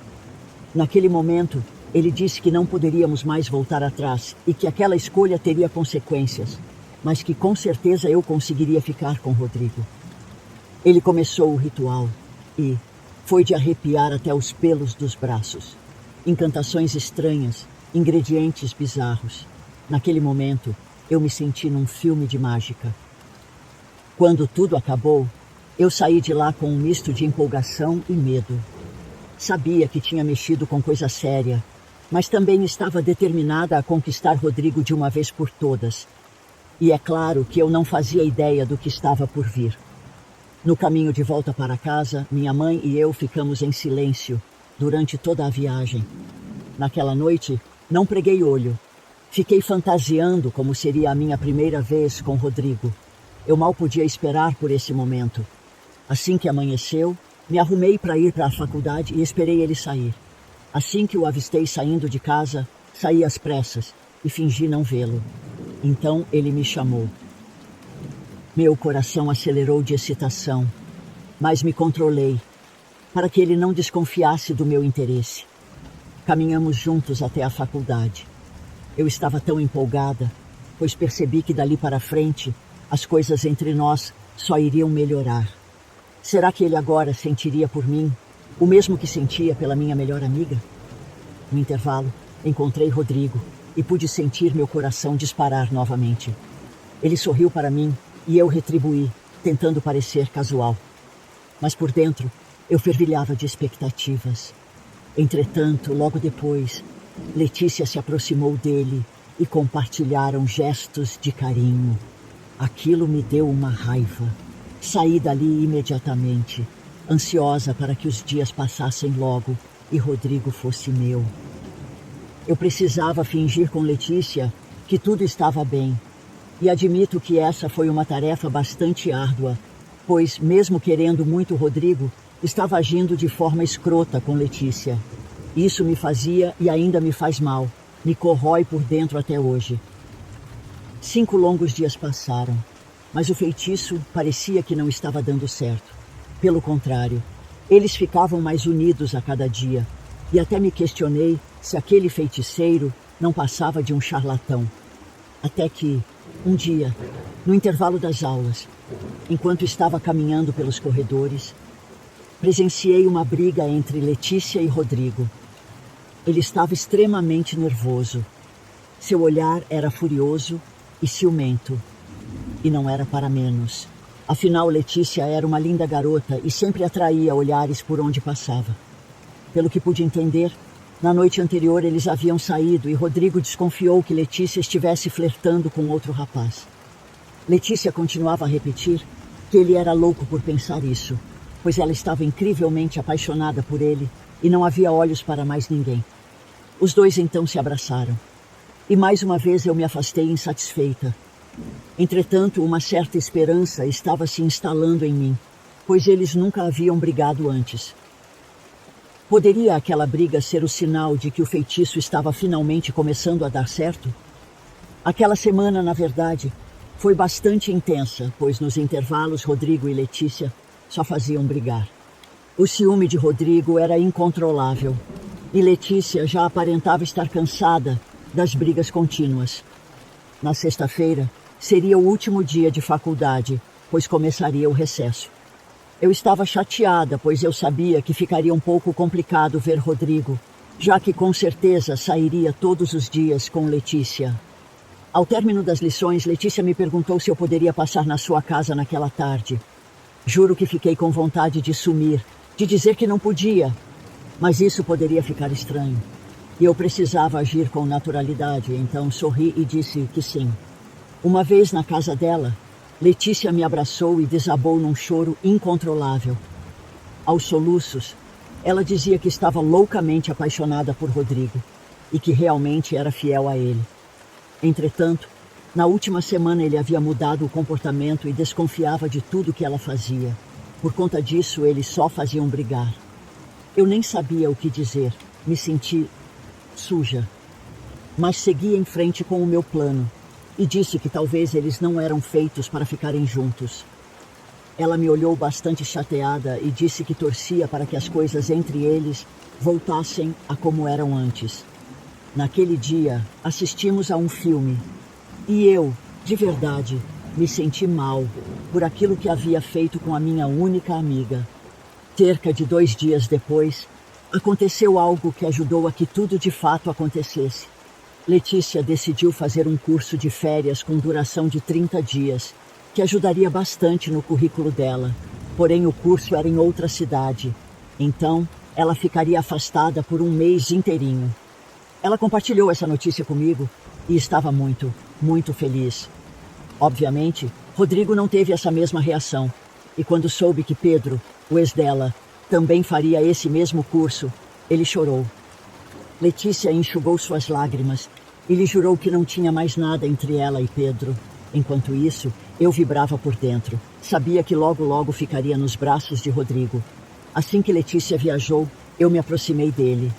Naquele momento, ele disse que não poderíamos mais voltar atrás e que aquela escolha teria consequências, mas que com certeza eu conseguiria ficar com Rodrigo. Ele começou o ritual e foi de arrepiar até os pelos dos braços. Encantações estranhas, ingredientes bizarros. Naquele momento, eu me senti num filme de mágica. Quando tudo acabou, eu saí de lá com um misto de empolgação e medo. Sabia que tinha mexido com coisa séria, mas também estava determinada a conquistar Rodrigo de uma vez por todas. E é claro que eu não fazia ideia do que estava por vir. No caminho de volta para casa, minha mãe e eu ficamos em silêncio durante toda a viagem. Naquela noite, não preguei olho. Fiquei fantasiando como seria a minha primeira vez com Rodrigo. Eu mal podia esperar por esse momento. Assim que amanheceu, me arrumei para ir para a faculdade e esperei ele sair. Assim que o avistei saindo de casa, saí às pressas e fingi não vê-lo. Então ele me chamou. Meu coração acelerou de excitação, mas me controlei, para que ele não desconfiasse do meu interesse. Caminhamos juntos até a faculdade. Eu estava tão empolgada, pois percebi que dali para frente, as coisas entre nós só iriam melhorar. Será que ele agora sentiria por mim o mesmo que sentia pela minha melhor amiga? No intervalo, encontrei Rodrigo e pude sentir meu coração disparar novamente. Ele sorriu para mim e eu retribuí, tentando parecer casual. Mas por dentro, eu fervilhava de expectativas. Entretanto, logo depois, Letícia se aproximou dele e compartilharam gestos de carinho. Aquilo me deu uma raiva. Saí dali imediatamente, ansiosa para que os dias passassem logo e Rodrigo fosse meu. Eu precisava fingir com Letícia que tudo estava bem. E admito que essa foi uma tarefa bastante árdua, pois, mesmo querendo muito Rodrigo, Estava agindo de forma escrota com Letícia. Isso me fazia e ainda me faz mal. Me corrói por dentro até hoje. 5 longos dias passaram, mas o feitiço parecia que não estava dando certo. Pelo contrário, eles ficavam mais unidos a cada dia, e até me questionei se aquele feiticeiro não passava de um charlatão. Até que, um dia, no intervalo das aulas, enquanto estava caminhando pelos corredores, presenciei uma briga entre Letícia e Rodrigo. Ele estava extremamente nervoso. Seu olhar era furioso e ciumento. E não era para menos. Afinal, Letícia era uma linda garota e sempre atraía olhares por onde passava. Pelo que pude entender, na noite anterior eles haviam saído e Rodrigo desconfiou que Letícia estivesse flertando com outro rapaz. Letícia continuava a repetir que ele era louco por pensar isso, pois ela estava incrivelmente apaixonada por ele e não havia olhos para mais ninguém. Os dois então se abraçaram. E mais uma vez eu me afastei insatisfeita. Entretanto, uma certa esperança estava se instalando em mim, pois eles nunca haviam brigado antes. Poderia aquela briga ser o sinal de que o feitiço estava finalmente começando a dar certo? Aquela semana, na verdade, foi bastante intensa, pois nos intervalos Rodrigo e Letícia só faziam brigar. O ciúme de Rodrigo era incontrolável e Letícia já aparentava estar cansada das brigas contínuas. Na sexta-feira, seria o último dia de faculdade, pois começaria o recesso. Eu estava chateada, pois eu sabia que ficaria um pouco complicado ver Rodrigo, já que com certeza sairia todos os dias com Letícia. Ao término das lições, Letícia me perguntou se eu poderia passar na sua casa naquela tarde. Juro que fiquei com vontade de sumir, de dizer que não podia, mas isso poderia ficar estranho. E eu precisava agir com naturalidade, então sorri e disse que sim. Uma vez na casa dela, Letícia me abraçou e desabou num choro incontrolável. Aos soluços, ela dizia que estava loucamente apaixonada por Rodrigo e que realmente era fiel a ele. Entretanto, na última semana ele havia mudado o comportamento e desconfiava de tudo que ela fazia. Por conta disso, eles só faziam brigar. Eu nem sabia o que dizer, me senti suja, mas segui em frente com o meu plano e disse que talvez eles não eram feitos para ficarem juntos. Ela me olhou bastante chateada e disse que torcia para que as coisas entre eles voltassem a como eram antes. Naquele dia, assistimos a um filme e eu, de verdade, me senti mal por aquilo que havia feito com a minha única amiga. Cerca de 2 dias depois, aconteceu algo que ajudou a que tudo de fato acontecesse. Letícia decidiu fazer um curso de férias com duração de 30 dias, que ajudaria bastante no currículo dela. Porém, o curso era em outra cidade. Então, ela ficaria afastada por 1 mês inteirinho. Ela compartilhou essa notícia comigo e estava muito, muito feliz. Obviamente, Rodrigo não teve essa mesma reação. E quando soube que Pedro, o ex dela, também faria esse mesmo curso, ele chorou. Letícia enxugou suas lágrimas e lhe jurou que não tinha mais nada entre ela e Pedro. Enquanto isso, eu vibrava por dentro. Sabia que logo logo ficaria nos braços de Rodrigo. Assim que Letícia viajou, eu me aproximei dele.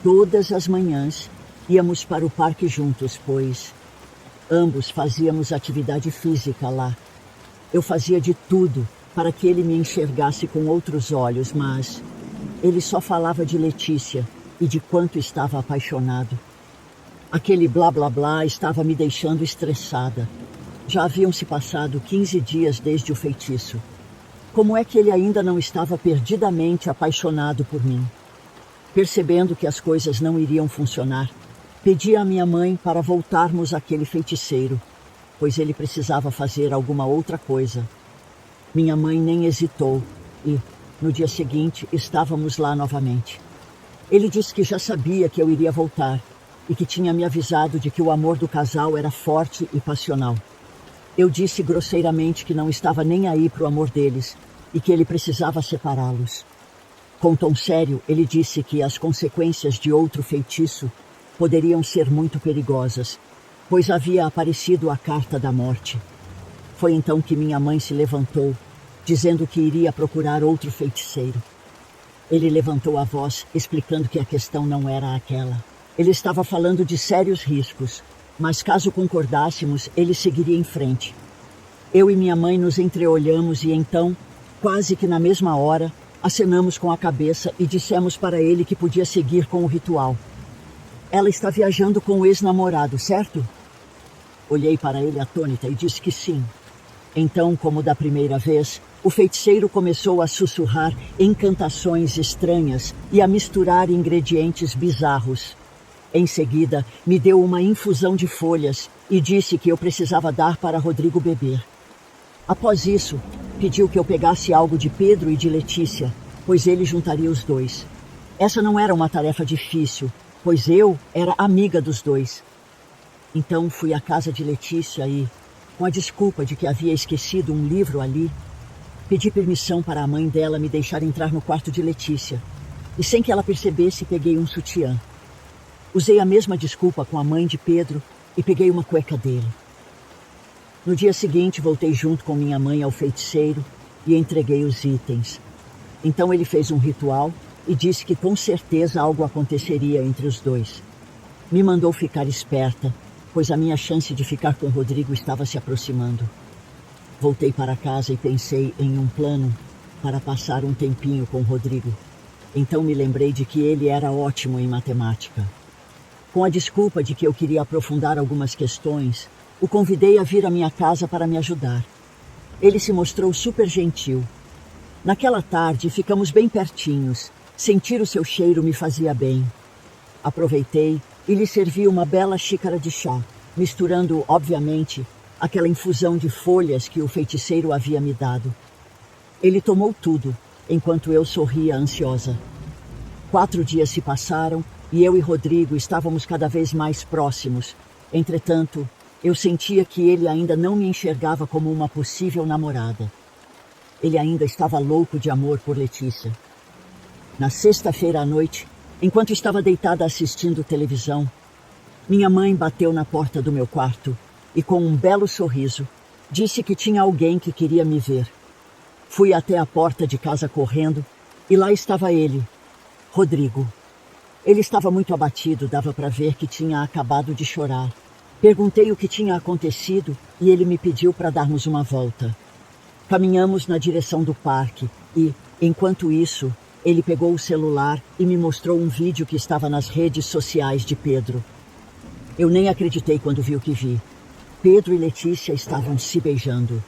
Todas as manhãs íamos para o parque juntos, pois ambos fazíamos atividade física lá. Eu fazia de tudo para que ele me enxergasse com outros olhos, mas ele só falava de Letícia e de quanto estava apaixonado. Aquele blá blá blá estava me deixando estressada. Já haviam se passado 15 dias desde o feitiço. Como é que ele ainda não estava perdidamente apaixonado por mim? Percebendo que as coisas não iriam funcionar, pedi à minha mãe para voltarmos àquele feiticeiro, pois ele precisava fazer alguma outra coisa. Minha mãe nem hesitou e, no dia seguinte, estávamos lá novamente. Ele disse que já sabia que eu iria voltar e que tinha me avisado de que o amor do casal era forte e passional. Eu disse grosseiramente que não estava nem aí para o amor deles e que ele precisava separá-los. Com tom sério, ele disse que as consequências de outro feitiço poderiam ser muito perigosas, pois havia aparecido a carta da morte. Foi então que minha mãe se levantou, dizendo que iria procurar outro feiticeiro. Ele levantou a voz, explicando que a questão não era aquela. Ele estava falando de sérios riscos, mas caso concordássemos, ele seguiria em frente. Eu e minha mãe nos entreolhamos e então, quase que na mesma hora, acenamos com a cabeça e dissemos para ele que podia seguir com o ritual. Ela está viajando com o ex-namorado, certo? Olhei para ele atônita e disse que sim. Então, como da primeira vez, o feiticeiro começou a sussurrar encantações estranhas e a misturar ingredientes bizarros. Em seguida, me deu uma infusão de folhas e disse que eu precisava dar para Rodrigo beber. Após isso, pediu que eu pegasse algo de Pedro e de Letícia, pois ele juntaria os dois. Essa não era uma tarefa difícil, pois eu era amiga dos dois. Então fui à casa de Letícia e, com a desculpa de que havia esquecido um livro ali, pedi permissão para a mãe dela me deixar entrar no quarto de Letícia. E sem que ela percebesse, peguei um sutiã. Usei a mesma desculpa com a mãe de Pedro e peguei uma cueca dele. No dia seguinte, voltei junto com minha mãe ao feiticeiro e entreguei os itens. Então ele fez um ritual e disse que com certeza algo aconteceria entre os dois. Me mandou ficar esperta, pois a minha chance de ficar com Rodrigo estava se aproximando. Voltei para casa e pensei em um plano para passar um tempinho com Rodrigo. Então me lembrei de que ele era ótimo em matemática. Com a desculpa de que eu queria aprofundar algumas questões, o convidei a vir à minha casa para me ajudar. Ele se mostrou super gentil. Naquela tarde, ficamos bem pertinhos. Sentir o seu cheiro me fazia bem. Aproveitei e lhe servi uma bela xícara de chá, misturando, obviamente, aquela infusão de folhas que o feiticeiro havia me dado. Ele tomou tudo, enquanto eu sorria ansiosa. 4 dias se passaram e eu e Rodrigo estávamos cada vez mais próximos. Entretanto, eu sentia que ele ainda não me enxergava como uma possível namorada. Ele ainda estava louco de amor por Letícia. Na sexta-feira à noite, enquanto estava deitada assistindo televisão, minha mãe bateu na porta do meu quarto e, com um belo sorriso, disse que tinha alguém que queria me ver. Fui até a porta de casa correndo e lá estava ele, Rodrigo. Ele estava muito abatido, dava para ver que tinha acabado de chorar. Perguntei o que tinha acontecido e ele me pediu para darmos uma volta. Caminhamos na direção do parque e, enquanto isso, ele pegou o celular e me mostrou um vídeo que estava nas redes sociais de Pedro. Eu nem acreditei quando vi o que vi. Pedro e Letícia estavam se beijando.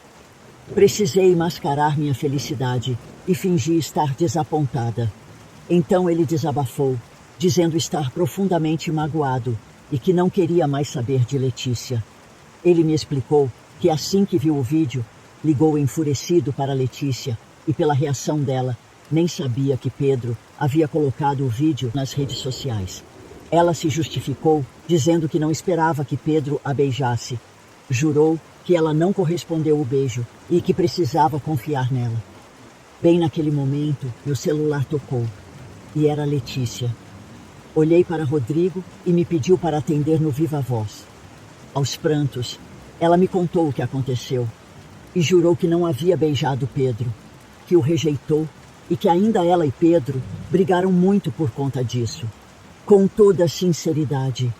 Precisei mascarar minha felicidade e fingi estar desapontada. Então ele desabafou, dizendo estar profundamente magoado e que não queria mais saber de Letícia. Ele me explicou que assim que viu o vídeo, ligou enfurecido para Letícia e pela reação dela, nem sabia que Pedro havia colocado o vídeo nas redes sociais. Ela se justificou, dizendo que não esperava que Pedro a beijasse. Jurou que ela não correspondeu o beijo e que precisava confiar nela. Bem naquele momento, meu celular tocou e era Letícia. Olhei para Rodrigo e me pediu para atender no viva voz. Aos prantos, ela me contou o que aconteceu e jurou que não havia beijado Pedro, que o rejeitou e que ainda ela e Pedro brigaram muito por conta disso. Com toda sinceridade,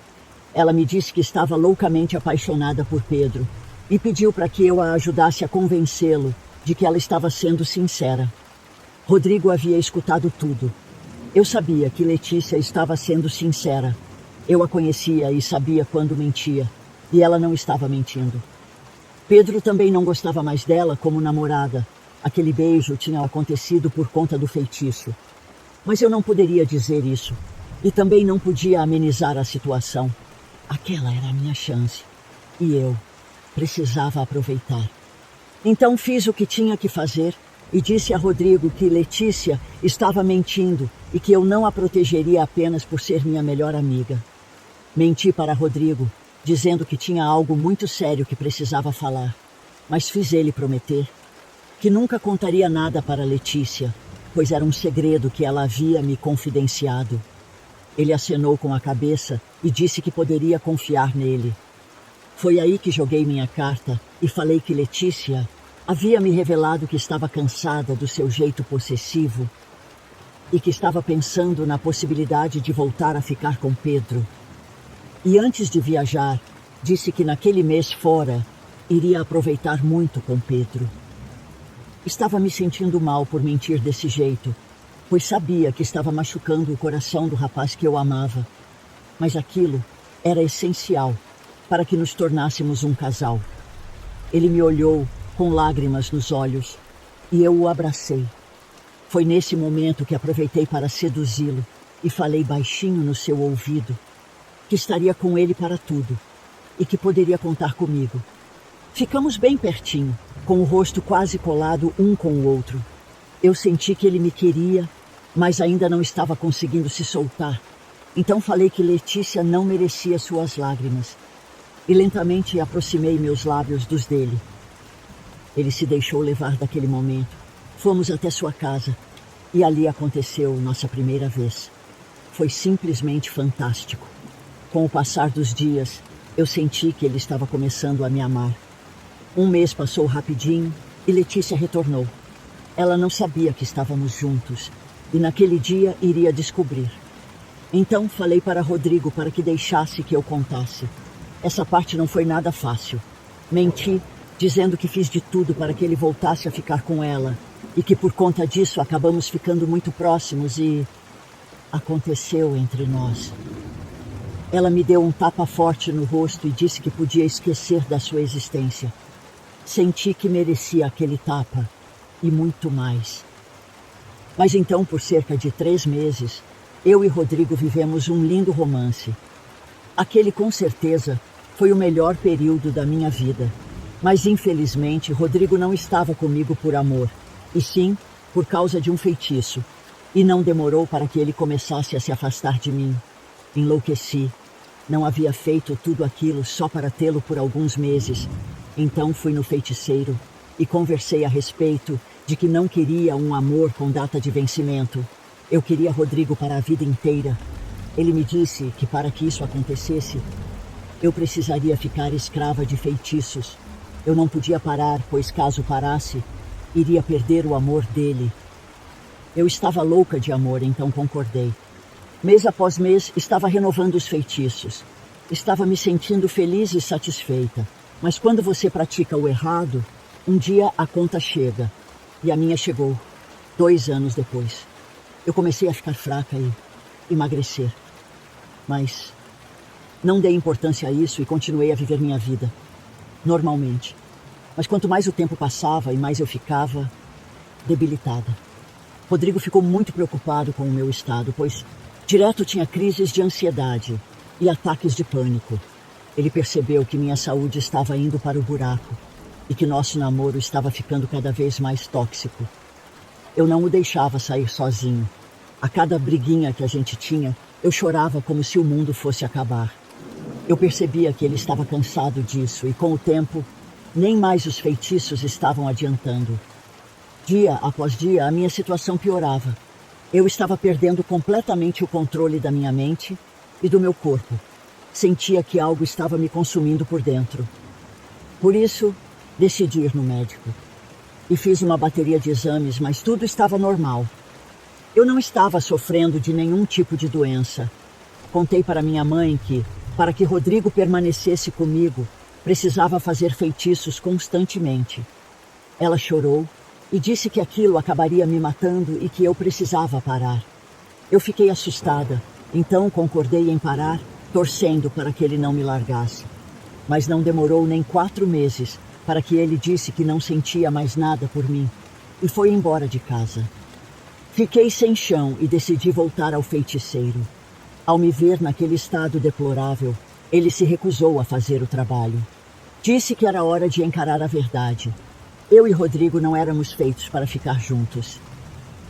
ela me disse que estava loucamente apaixonada por Pedro e pediu para que eu a ajudasse a convencê-lo de que ela estava sendo sincera. Rodrigo havia escutado tudo. Eu sabia que Letícia estava sendo sincera. Eu a conhecia e sabia quando mentia, e ela não estava mentindo. Pedro também não gostava mais dela como namorada. Aquele beijo tinha acontecido por conta do feitiço. Mas eu não poderia dizer isso. E também não podia amenizar a situação. Aquela era a minha chance. E eu precisava aproveitar. Então fiz o que tinha que fazer e disse a Rodrigo que Letícia estava mentindo e que eu não a protegeria apenas por ser minha melhor amiga. Menti para Rodrigo, dizendo que tinha algo muito sério que precisava falar. Mas fiz ele prometer que nunca contaria nada para Letícia, pois era um segredo que ela havia me confidenciado. Ele acenou com a cabeça e disse que poderia confiar nele. Foi aí que joguei minha carta e falei que Letícia havia me revelado que estava cansada do seu jeito possessivo e que estava pensando na possibilidade de voltar a ficar com Pedro. E antes de viajar, disse que naquele mês fora iria aproveitar muito com Pedro. Estava me sentindo mal por mentir desse jeito, pois sabia que estava machucando o coração do rapaz que eu amava. Mas aquilo era essencial para que nos tornássemos um casal. Ele me olhou com lágrimas nos olhos e eu o abracei. Foi nesse momento que aproveitei para seduzi-lo e falei baixinho no seu ouvido que estaria com ele para tudo e que poderia contar comigo. Ficamos bem pertinho, com o rosto quase colado um com o outro. Eu senti que ele me queria, mas ainda não estava conseguindo se soltar. Então falei que Letícia não merecia suas lágrimas. E lentamente aproximei meus lábios dos dele. Ele se deixou levar daquele momento. Fomos até sua casa e ali aconteceu nossa primeira vez. Foi simplesmente fantástico. Com o passar dos dias, eu senti que ele estava começando a me amar. Um mês passou rapidinho e Letícia retornou. Ela não sabia que estávamos juntos e naquele dia iria descobrir. Então falei para Rodrigo para que deixasse que eu contasse. Essa parte não foi nada fácil. Menti, dizendo que fiz de tudo para que ele voltasse a ficar com ela e que por conta disso acabamos ficando muito próximos e aconteceu entre nós. Ela me deu um tapa forte no rosto e disse que podia esquecer da sua existência. Senti que merecia aquele tapa e muito mais. Mas então, por cerca de 3 meses, eu e Rodrigo vivemos um lindo romance. Aquele, com certeza, foi o melhor período da minha vida. Mas, infelizmente, Rodrigo não estava comigo por amor, e sim por causa de um feitiço. E não demorou para que ele começasse a se afastar de mim. Enlouqueci. Não havia feito tudo aquilo só para tê-lo por alguns meses. Então fui no feiticeiro e conversei a respeito de que não queria um amor com data de vencimento. Eu queria Rodrigo para a vida inteira. Ele me disse que para que isso acontecesse, eu precisaria ficar escrava de feitiços. Eu não podia parar, pois caso parasse, iria perder o amor dele. Eu estava louca de amor, então concordei. Mês após mês, estava renovando os feitiços. Estava me sentindo feliz e satisfeita. Mas quando você pratica o errado, um dia a conta chega. E a minha chegou, 2 anos depois. Eu comecei a ficar fraca e emagrecer. Mas não dei importância a isso e continuei a viver minha vida, normalmente. Mas quanto mais o tempo passava e mais eu ficava debilitada. Rodrigo ficou muito preocupado com o meu estado, pois direto tinha crises de ansiedade e ataques de pânico. Ele percebeu que minha saúde estava indo para o buraco e que nosso namoro estava ficando cada vez mais tóxico. Eu não o deixava sair sozinho. A cada briguinha que a gente tinha, eu chorava como se o mundo fosse acabar. Eu percebia que ele estava cansado disso e, com o tempo, nem mais os feitiços estavam adiantando. Dia após dia, a minha situação piorava. Eu estava perdendo completamente o controle da minha mente e do meu corpo. Sentia que algo estava me consumindo por dentro. Por isso, decidi ir no médico. E fiz uma bateria de exames, mas tudo estava normal. Eu não estava sofrendo de nenhum tipo de doença. Contei para minha mãe que, para que Rodrigo permanecesse comigo, precisava fazer feitiços constantemente. Ela chorou e disse que aquilo acabaria me matando e que eu precisava parar. Eu fiquei assustada, então concordei em parar, torcendo para que ele não me largasse. Mas não demorou nem 4 meses para que ele disse que não sentia mais nada por mim e foi embora de casa. Fiquei sem chão e decidi voltar ao feiticeiro. Ao me ver naquele estado deplorável, ele se recusou a fazer o trabalho. Disse que era hora de encarar a verdade. Eu e Rodrigo não éramos feitos para ficar juntos.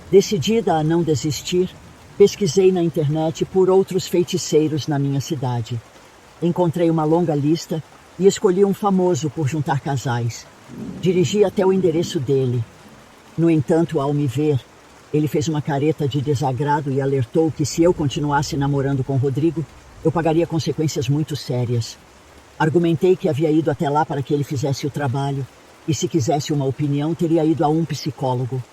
Decidida a não desistir, pesquisei na internet por outros feiticeiros na minha cidade. Encontrei uma longa lista e escolhi um famoso por juntar casais. Dirigi até o endereço dele. No entanto, ao me ver, ele fez uma careta de desagrado e alertou que se eu continuasse namorando com Rodrigo, eu pagaria consequências muito sérias. Argumentei que havia ido até lá para que ele fizesse o trabalho e, se quisesse uma opinião, teria ido a um psicólogo.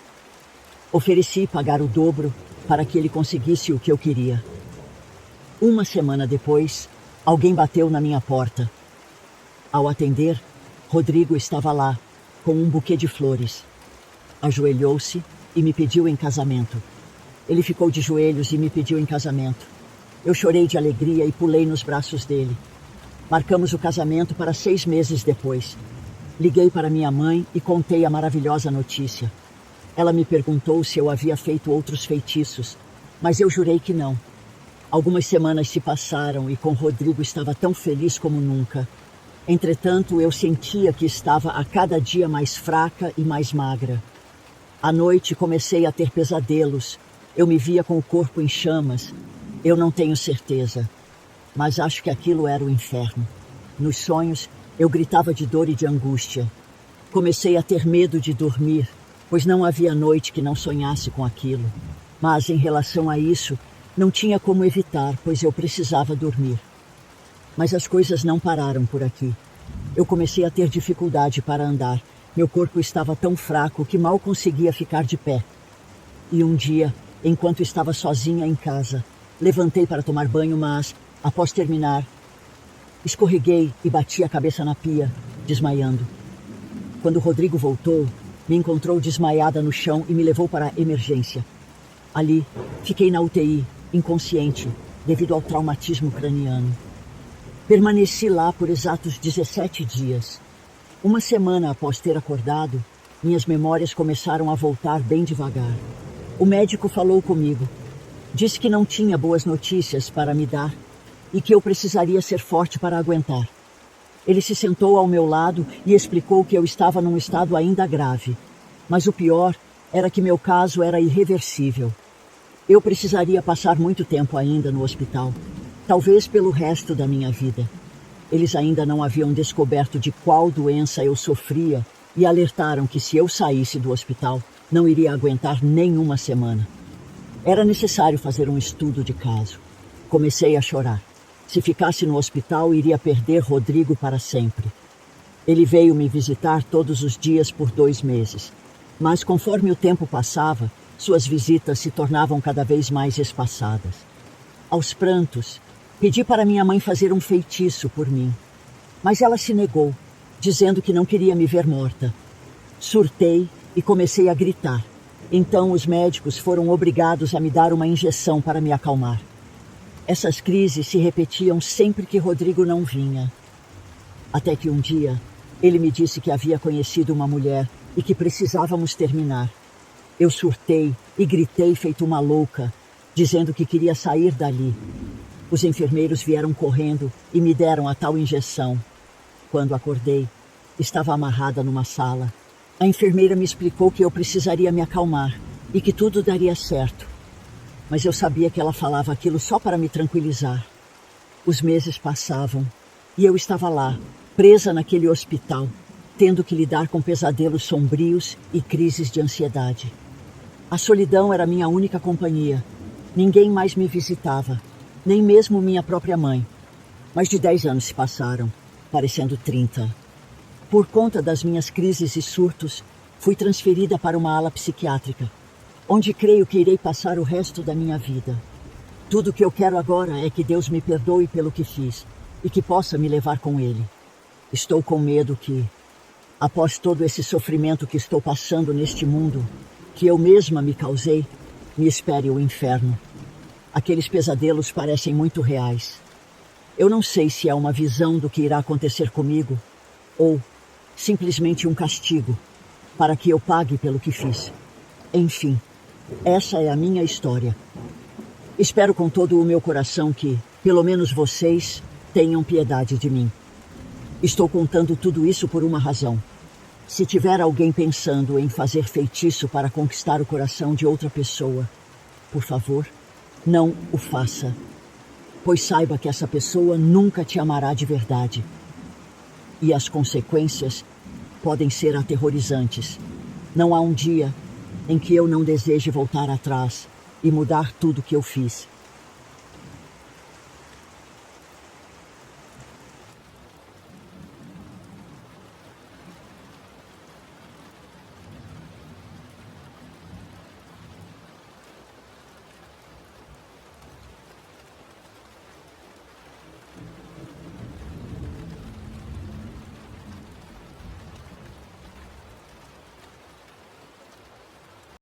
Ofereci pagar o dobro para que ele conseguisse o que eu queria. Uma semana depois, alguém bateu na minha porta. Ao atender, Rodrigo estava lá, com um buquê de flores. Ajoelhou-se e me pediu em casamento. Ele ficou de joelhos e me pediu em casamento. Eu chorei de alegria e pulei nos braços dele. Marcamos o casamento para 6 meses depois. Liguei para minha mãe e contei a maravilhosa notícia. Ela me perguntou se eu havia feito outros feitiços, mas eu jurei que não. Algumas semanas se passaram e com Rodrigo estava tão feliz como nunca. Entretanto, eu sentia que estava a cada dia mais fraca e mais magra. À noite comecei a ter pesadelos. Eu me via com o corpo em chamas. Eu não tenho certeza, mas acho que aquilo era o inferno. Nos sonhos, eu gritava de dor e de angústia. Comecei a ter medo de dormir, pois não havia noite que não sonhasse com aquilo. Mas em relação a isso, não tinha como evitar, pois eu precisava dormir. Mas as coisas não pararam por aqui. Eu comecei a ter dificuldade para andar. Meu corpo estava tão fraco que mal conseguia ficar de pé. E um dia, enquanto estava sozinha em casa, levantei para tomar banho, mas, após terminar, escorreguei e bati a cabeça na pia, desmaiando. Quando Rodrigo voltou, me encontrou desmaiada no chão e me levou para a emergência. Ali, fiquei na UTI, inconsciente, devido ao traumatismo craniano. Permaneci lá por exatos 17 dias. Uma semana após ter acordado, minhas memórias começaram a voltar bem devagar. O médico falou comigo. Disse que não tinha boas notícias para me dar e que eu precisaria ser forte para aguentar. Ele se sentou ao meu lado e explicou que eu estava num estado ainda grave. Mas o pior era que meu caso era irreversível. Eu precisaria passar muito tempo ainda no hospital, talvez pelo resto da minha vida. Eles ainda não haviam descoberto de qual doença eu sofria e alertaram que se eu saísse do hospital, não iria aguentar nem uma semana. Era necessário fazer um estudo de caso. Comecei a chorar. Se ficasse no hospital, iria perder Rodrigo para sempre. Ele veio me visitar todos os dias por 2 meses. Mas conforme o tempo passava, suas visitas se tornavam cada vez mais espaçadas. Aos prantos, pedi para minha mãe fazer um feitiço por mim. Mas ela se negou, dizendo que não queria me ver morta. Surtei e comecei a gritar. Então os médicos foram obrigados a me dar uma injeção para me acalmar. Essas crises se repetiam sempre que Rodrigo não vinha. Até que um dia, ele me disse que havia conhecido uma mulher e que precisávamos terminar. Eu surtei e gritei feito uma louca, dizendo que queria sair dali. Os enfermeiros vieram correndo e me deram a tal injeção. Quando acordei, estava amarrada numa sala. A enfermeira me explicou que eu precisaria me acalmar e que tudo daria certo. Mas eu sabia que ela falava aquilo só para me tranquilizar. Os meses passavam e eu estava lá, presa naquele hospital, tendo que lidar com pesadelos sombrios e crises de ansiedade. A solidão era minha única companhia. Ninguém mais me visitava, nem mesmo minha própria mãe. Mais de 10 anos se passaram, parecendo 30. Por conta das minhas crises e surtos, fui transferida para uma ala psiquiátrica, onde creio que irei passar o resto da minha vida. Tudo o que eu quero agora é que Deus me perdoe pelo que fiz e que possa me levar com Ele. Estou com medo que, após todo esse sofrimento que estou passando neste mundo, que eu mesma me causei, me espere o inferno. Aqueles pesadelos parecem muito reais. Eu não sei se é uma visão do que irá acontecer comigo ou simplesmente um castigo para que eu pague pelo que fiz. Enfim, essa é a minha história. Espero com todo o meu coração que, pelo menos vocês, tenham piedade de mim. Estou contando tudo isso por uma razão. Se tiver alguém pensando em fazer feitiço para conquistar o coração de outra pessoa, por favor, não o faça. Pois saiba que essa pessoa nunca te amará de verdade. E as consequências podem ser aterrorizantes. Não há um dia em que eu não deseje voltar atrás e mudar tudo que eu fiz.